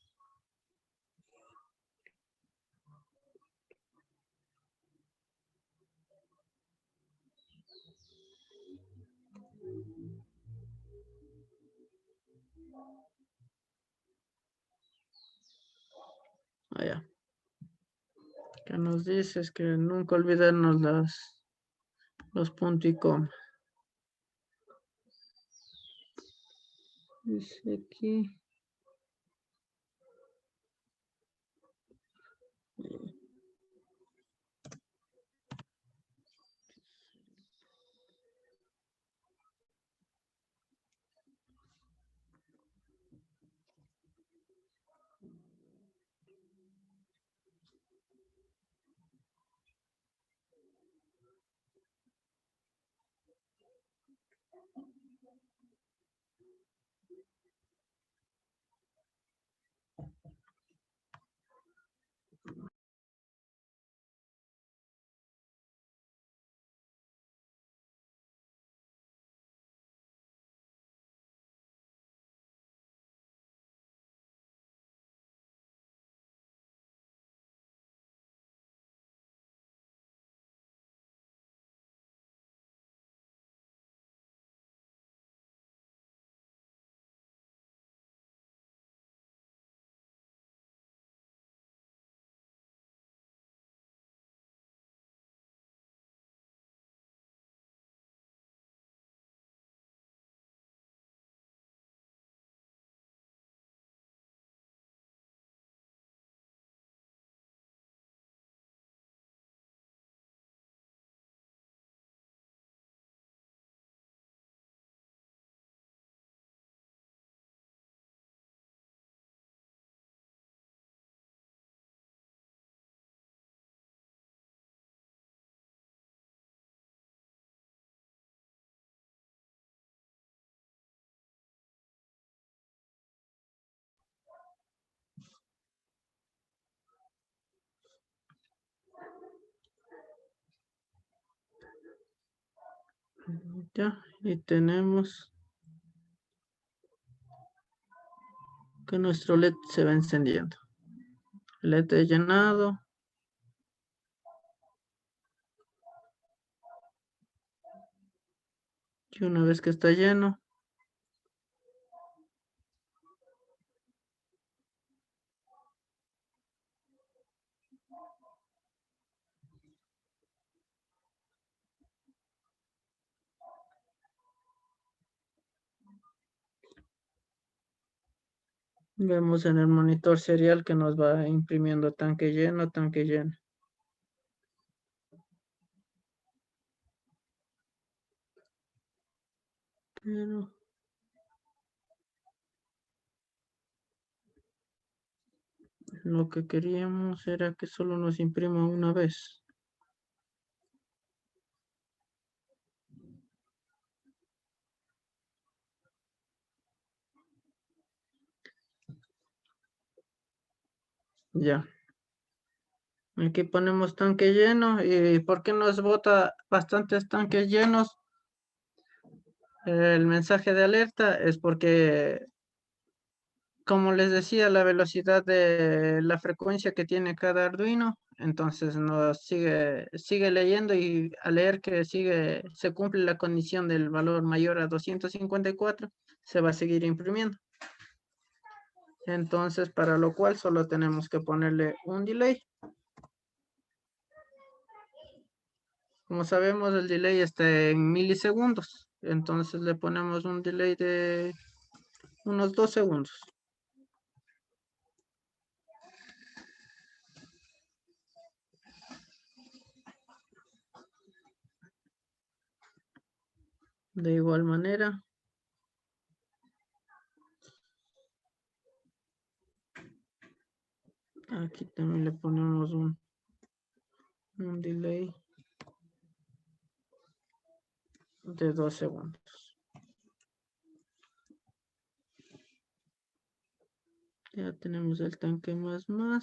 Ya. Que nos dice es que nunca olvidarnos los puntos y coma. Dice aquí. Ya, y tenemos que nuestro LED se va encendiendo. LED de llenado. Y una vez que está lleno, vemos en el monitor serial que nos va imprimiendo tanque lleno, tanque lleno. Pero lo que queríamos era que solo nos imprima una vez. Ya. Aquí ponemos tanque lleno. ¿Y por qué nos bota bastantes tanques llenos? El mensaje de alerta es porque, como les decía, la velocidad de la frecuencia que tiene cada Arduino, entonces nos sigue leyendo, y al leer que se cumple la condición del valor mayor a 254, se va a seguir imprimiendo. Entonces, para lo cual solo tenemos que ponerle un delay. Como sabemos, el delay está en milisegundos. Entonces le ponemos un delay de unos 2 segundos. De igual manera, aquí también le ponemos un delay de 2 segundos. Ya tenemos el tanque más. No.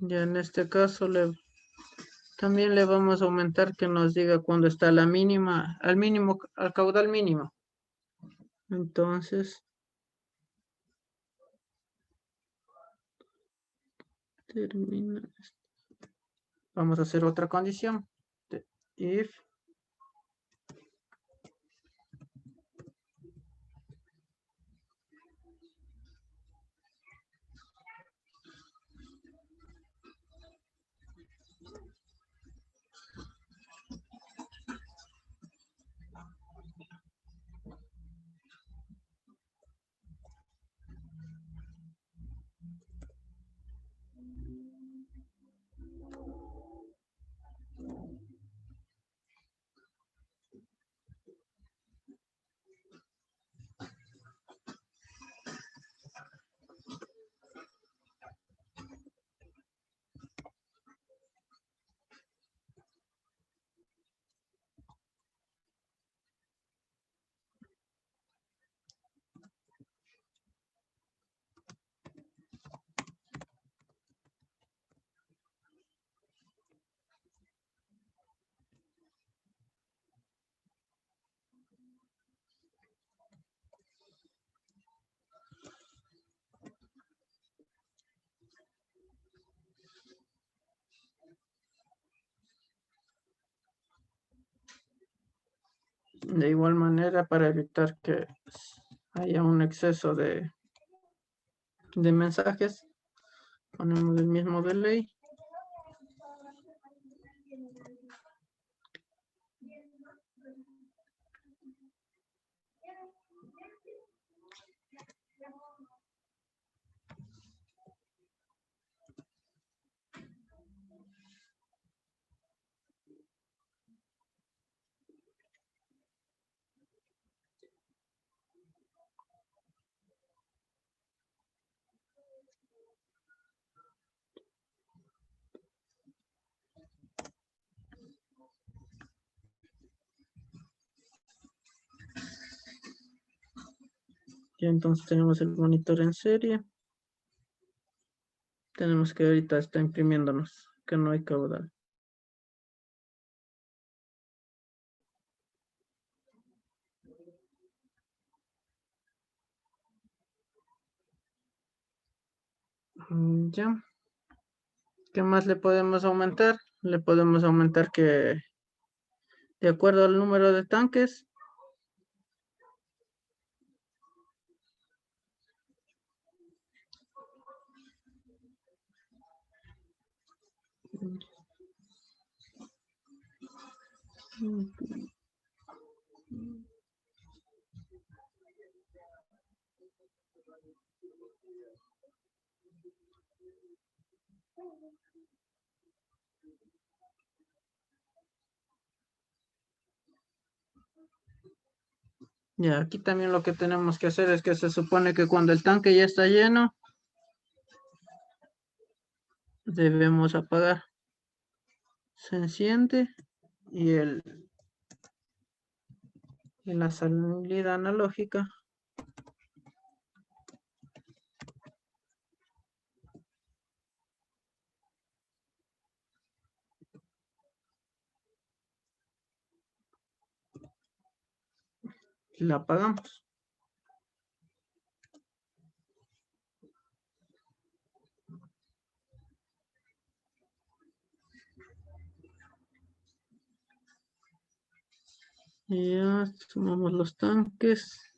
Ya en este caso también le vamos a aumentar que nos diga cuándo está la mínima, al caudal mínimo. Entonces, termina. Vamos a hacer otra condición. If de igual manera, para evitar que haya un exceso de mensajes, ponemos el mismo delay. Y entonces tenemos el monitor en serie. Tenemos que ahorita está imprimiéndonos, que no hay caudal. Ya. ¿Qué más le podemos aumentar? Le podemos aumentar que de acuerdo al número de tanques, Ya, aquí también lo que tenemos que hacer es que se supone que cuando el tanque ya está lleno, debemos apagar. Se enciende y en la salida analógica la apagamos. Y ya sumamos los tanques.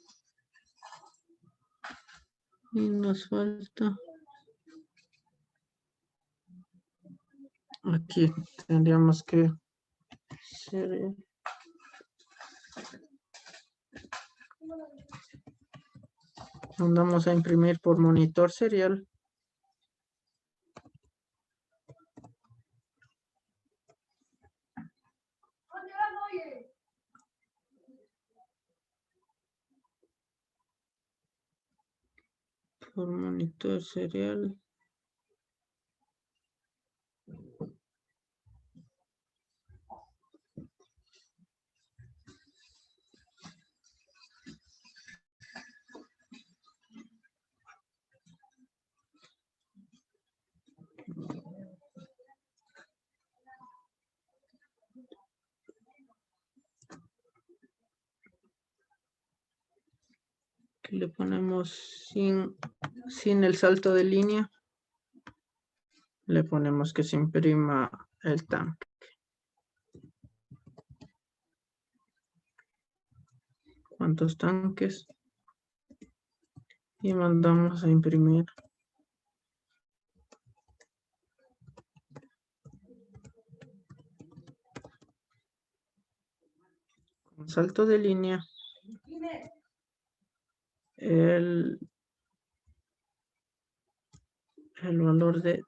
Y nos falta. Aquí tendríamos que hacer. Mandamos a imprimir por monitor serial. Por monitor serial. Aquí le ponemos sin el salto de línea. Le ponemos que se imprima el tanque. ¿Cuántos tanques? Y mandamos a imprimir. Con salto de línea. El valor de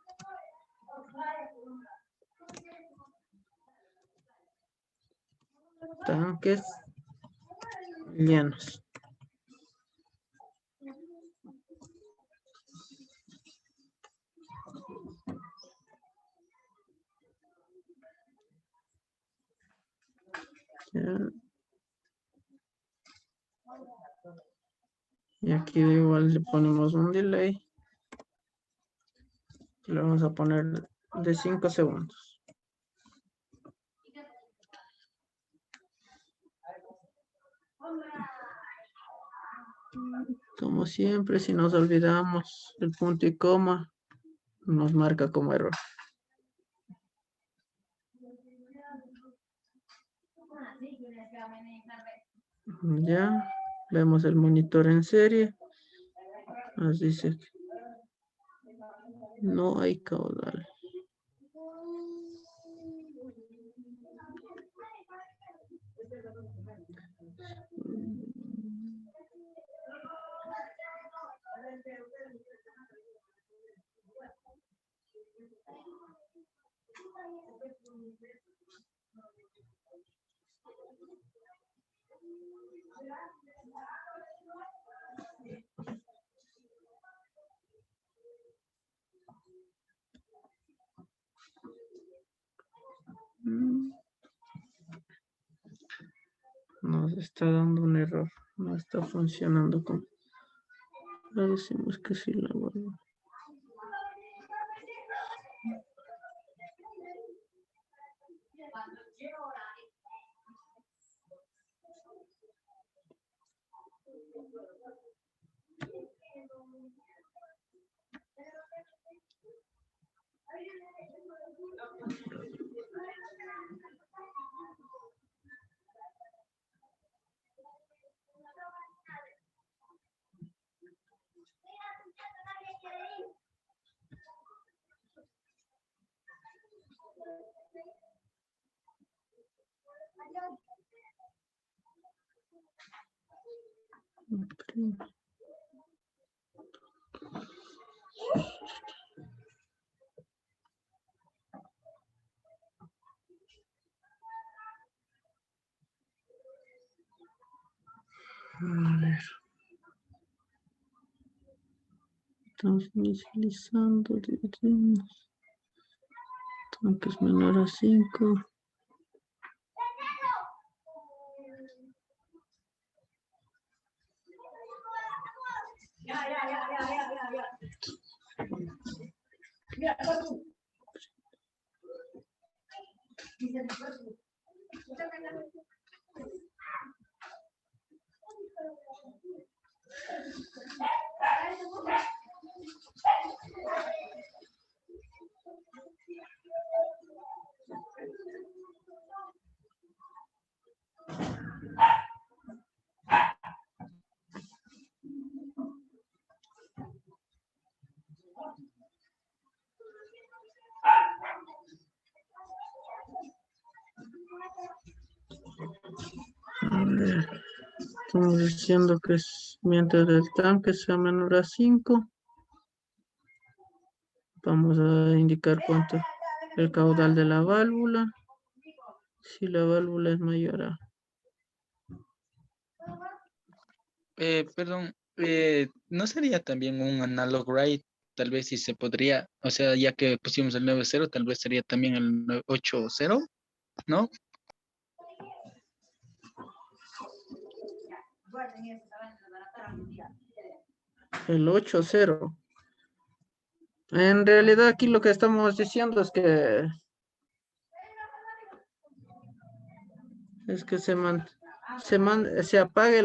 tanques llenos. Ya. Y aquí igual le ponemos un delay. Le vamos a poner de 5 segundos. Como siempre, si nos olvidamos el punto y coma, nos marca como error. Ya, vemos el monitor en serie. Nos dice que no hay caudal. Nos está dando un error. No está funcionando como. Ahora decimos que sí la vuelvo. A ver. Estamos inicializando, dividimos. Tanque es menor a 5. A ver, estamos diciendo que mientras el tanque sea menor a 5, vamos a indicar cuánto el caudal de la válvula. Si la válvula es mayor a... Perdón, ¿no sería también un analog write? Tal vez si se podría, o sea, ya que pusimos el 9.0, tal vez sería también el 8.0, ¿no? El 8.0. En realidad aquí lo que estamos diciendo es que se apague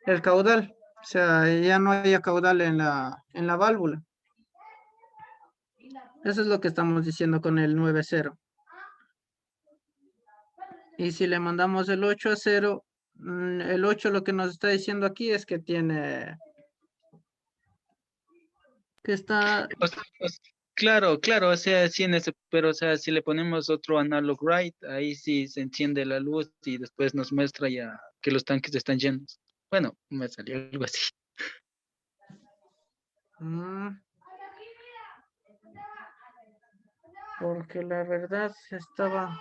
el caudal, o sea, ya no haya caudal en la válvula. Eso es lo que estamos diciendo con el 9.0. Y si le mandamos el 8.0, el 8 lo que nos está diciendo aquí es que está... Claro, claro, o sea, sí pero o sea, si le ponemos otro analog write, ahí sí se enciende la luz y después nos muestra ya que los tanques están llenos. Bueno, me salió algo así. Porque la verdad estaba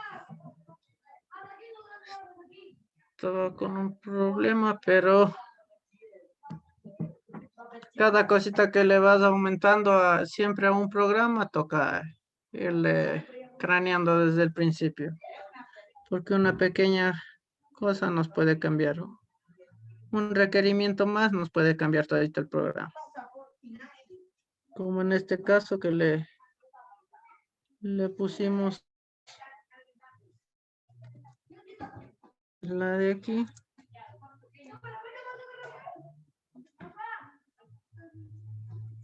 con un problema, pero cada cosita que le vas aumentando siempre a un programa toca irle craneando desde el principio, porque una pequeña cosa nos puede cambiar, un requerimiento más nos puede cambiar todo el programa, como en este caso que le pusimos la de aquí.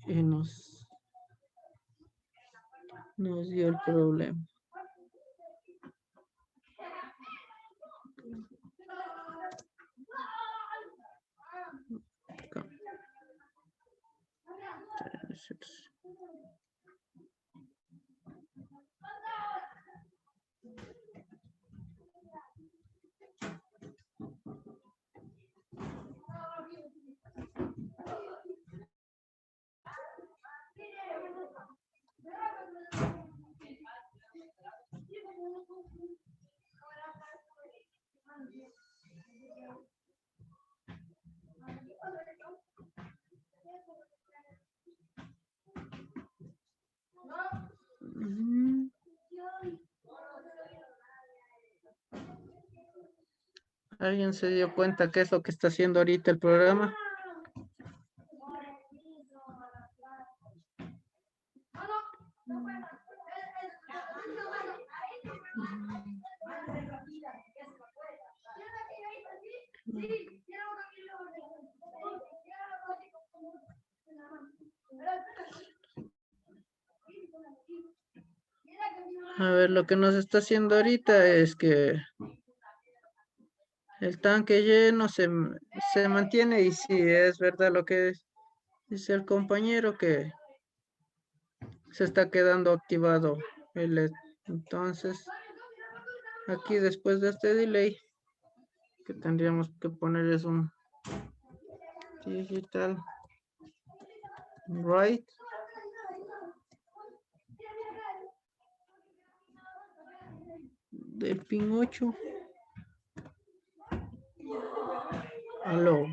Y nos dio el problema. Acá. ¿Alguien se dio cuenta qué es lo que está haciendo ahorita el programa? A ver, lo que nos está haciendo ahorita es que el tanque lleno se mantiene, y sí, es verdad lo que dice el compañero, que se está quedando activado el LED. Entonces, aquí después de este delay, que tendríamos que poner es un digital write. De pin 8. Aló.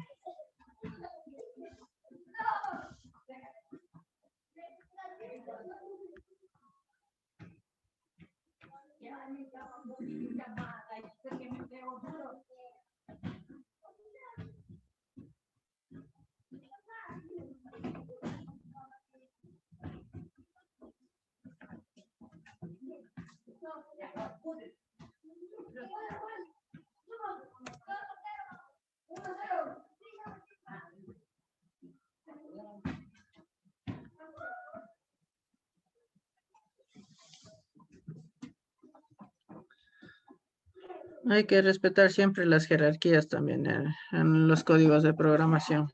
Hay que respetar siempre las jerarquías también en los códigos de programación,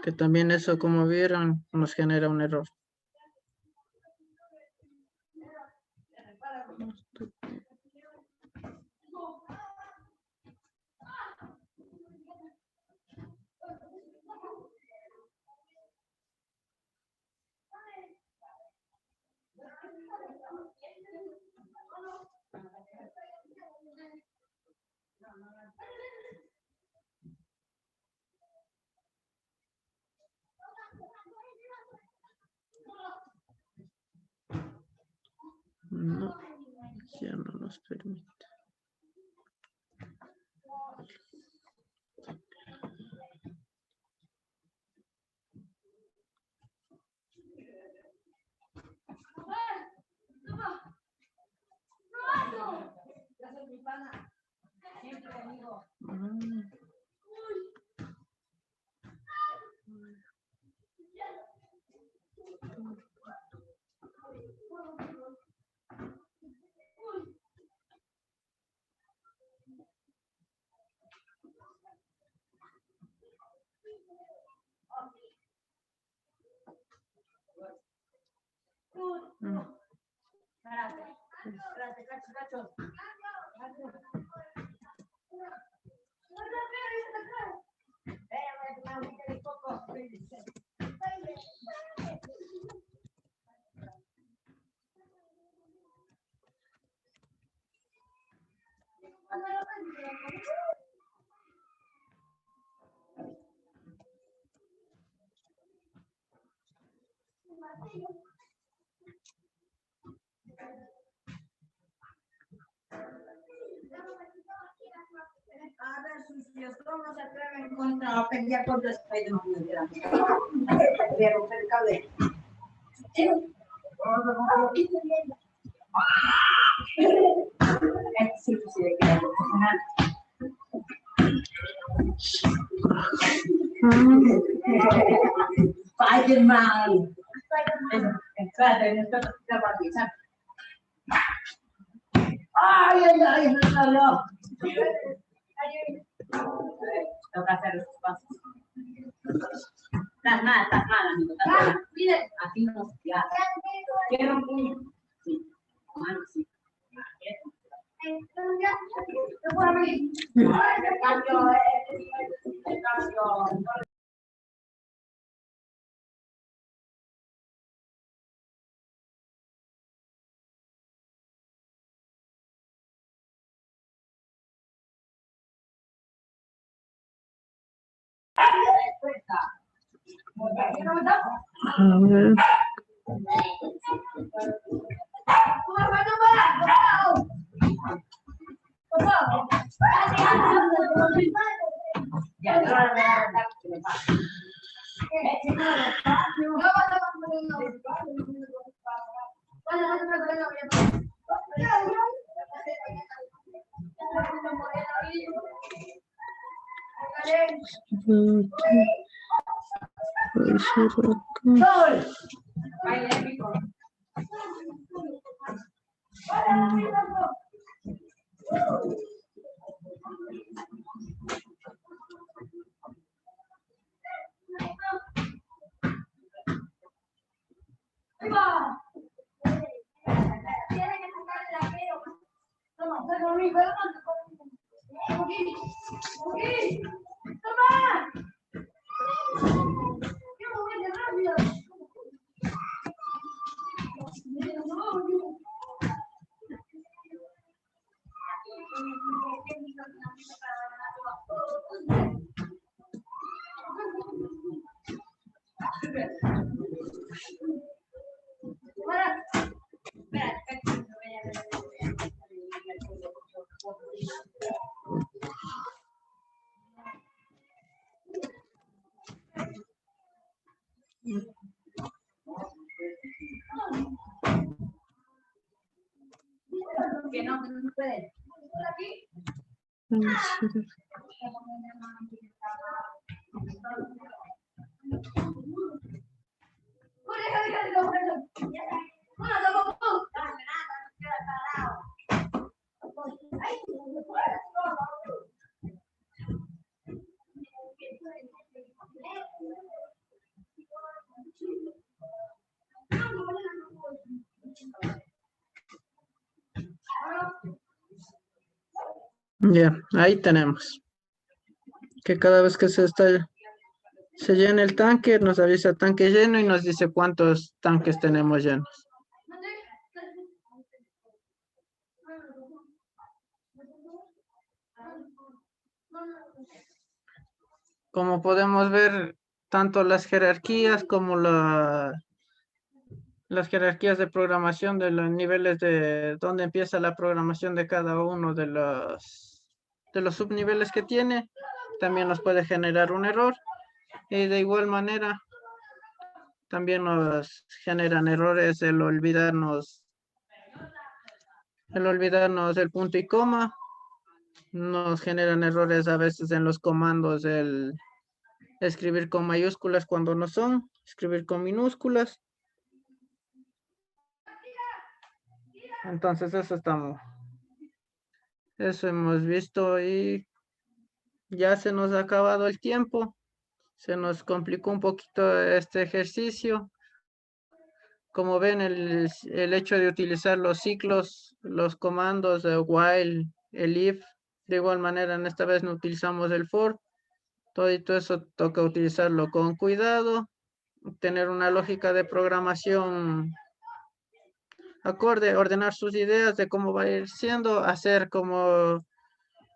que también eso, como vieron, nos genera un error. No, ya no nos permite. A ver, sucios, ¿cómo se atreven a pelear contra Spider-Man? Voy a romper el cable. Sí, sí, de que Spider-Man. Espérate, esto está para pisar. Ay, ay, ay, no, no. Tengo que hacer esos pasos. Estás mal, amigo. Estás mal. Así no se hace. Quiero un puño. Sí. Mano, sí. A ver. Que no puede. Ya, ahí tenemos. Que cada vez que se llena el tanque, nos avisa tanque lleno y nos dice cuántos tanques tenemos llenos. Como podemos ver, tanto las jerarquías como las jerarquías de programación de los niveles de donde empieza la programación de cada uno de los subniveles que tiene, también nos puede generar un error. Y de igual manera, también nos generan errores el olvidarnos el punto y coma. Nos generan errores a veces en los comandos el escribir con mayúsculas cuando no son, escribir con minúsculas. Entonces eso hemos visto y ya se nos ha acabado el tiempo. Se nos complicó un poquito este ejercicio. Como ven, el hecho de utilizar los ciclos, los comandos de while, el if, de igual manera en esta vez no utilizamos el for. Todo eso toca utilizarlo con cuidado, tener una lógica de programación acorde, ordenar sus ideas de cómo va a ir siendo, hacer como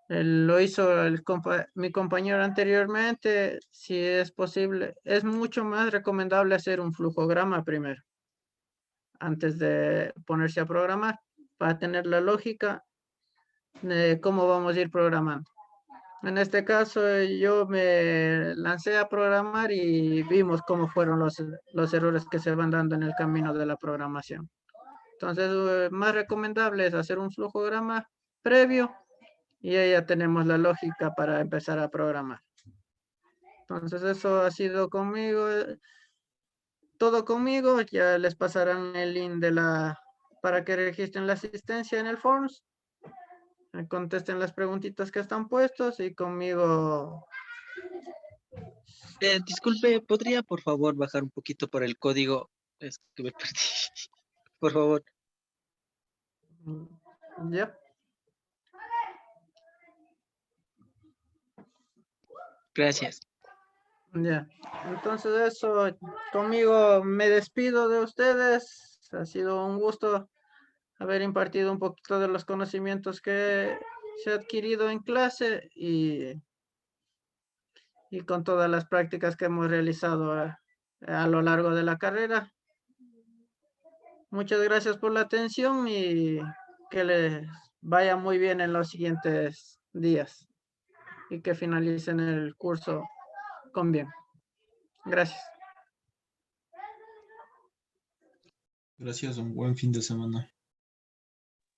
lo hizo mi compañero anteriormente, si es posible. Es mucho más recomendable hacer un flujograma primero, antes de ponerse a programar, para tener la lógica de cómo vamos a ir programando. En este caso, yo me lancé a programar y vimos cómo fueron los errores que se van dando en el camino de la programación. Entonces, más recomendable es hacer un flujograma previo y ahí ya tenemos la lógica para empezar a programar. Entonces, eso ha sido conmigo. Todo conmigo. Ya les pasarán el link para que registren la asistencia en el Forms. Contesten las preguntitas que están puestos y conmigo. Disculpe, ¿podría por favor bajar un poquito por el código? Es que me perdí. Por favor. Ya. Gracias. Ya. Entonces eso, conmigo me despido de ustedes. Ha sido un gusto haber impartido un poquito de los conocimientos que se ha adquirido en clase y con todas las prácticas que hemos realizado a lo largo de la carrera. Muchas gracias por la atención y que les vaya muy bien en los siguientes días y que finalicen el curso con bien. Gracias. Gracias, un buen fin de semana.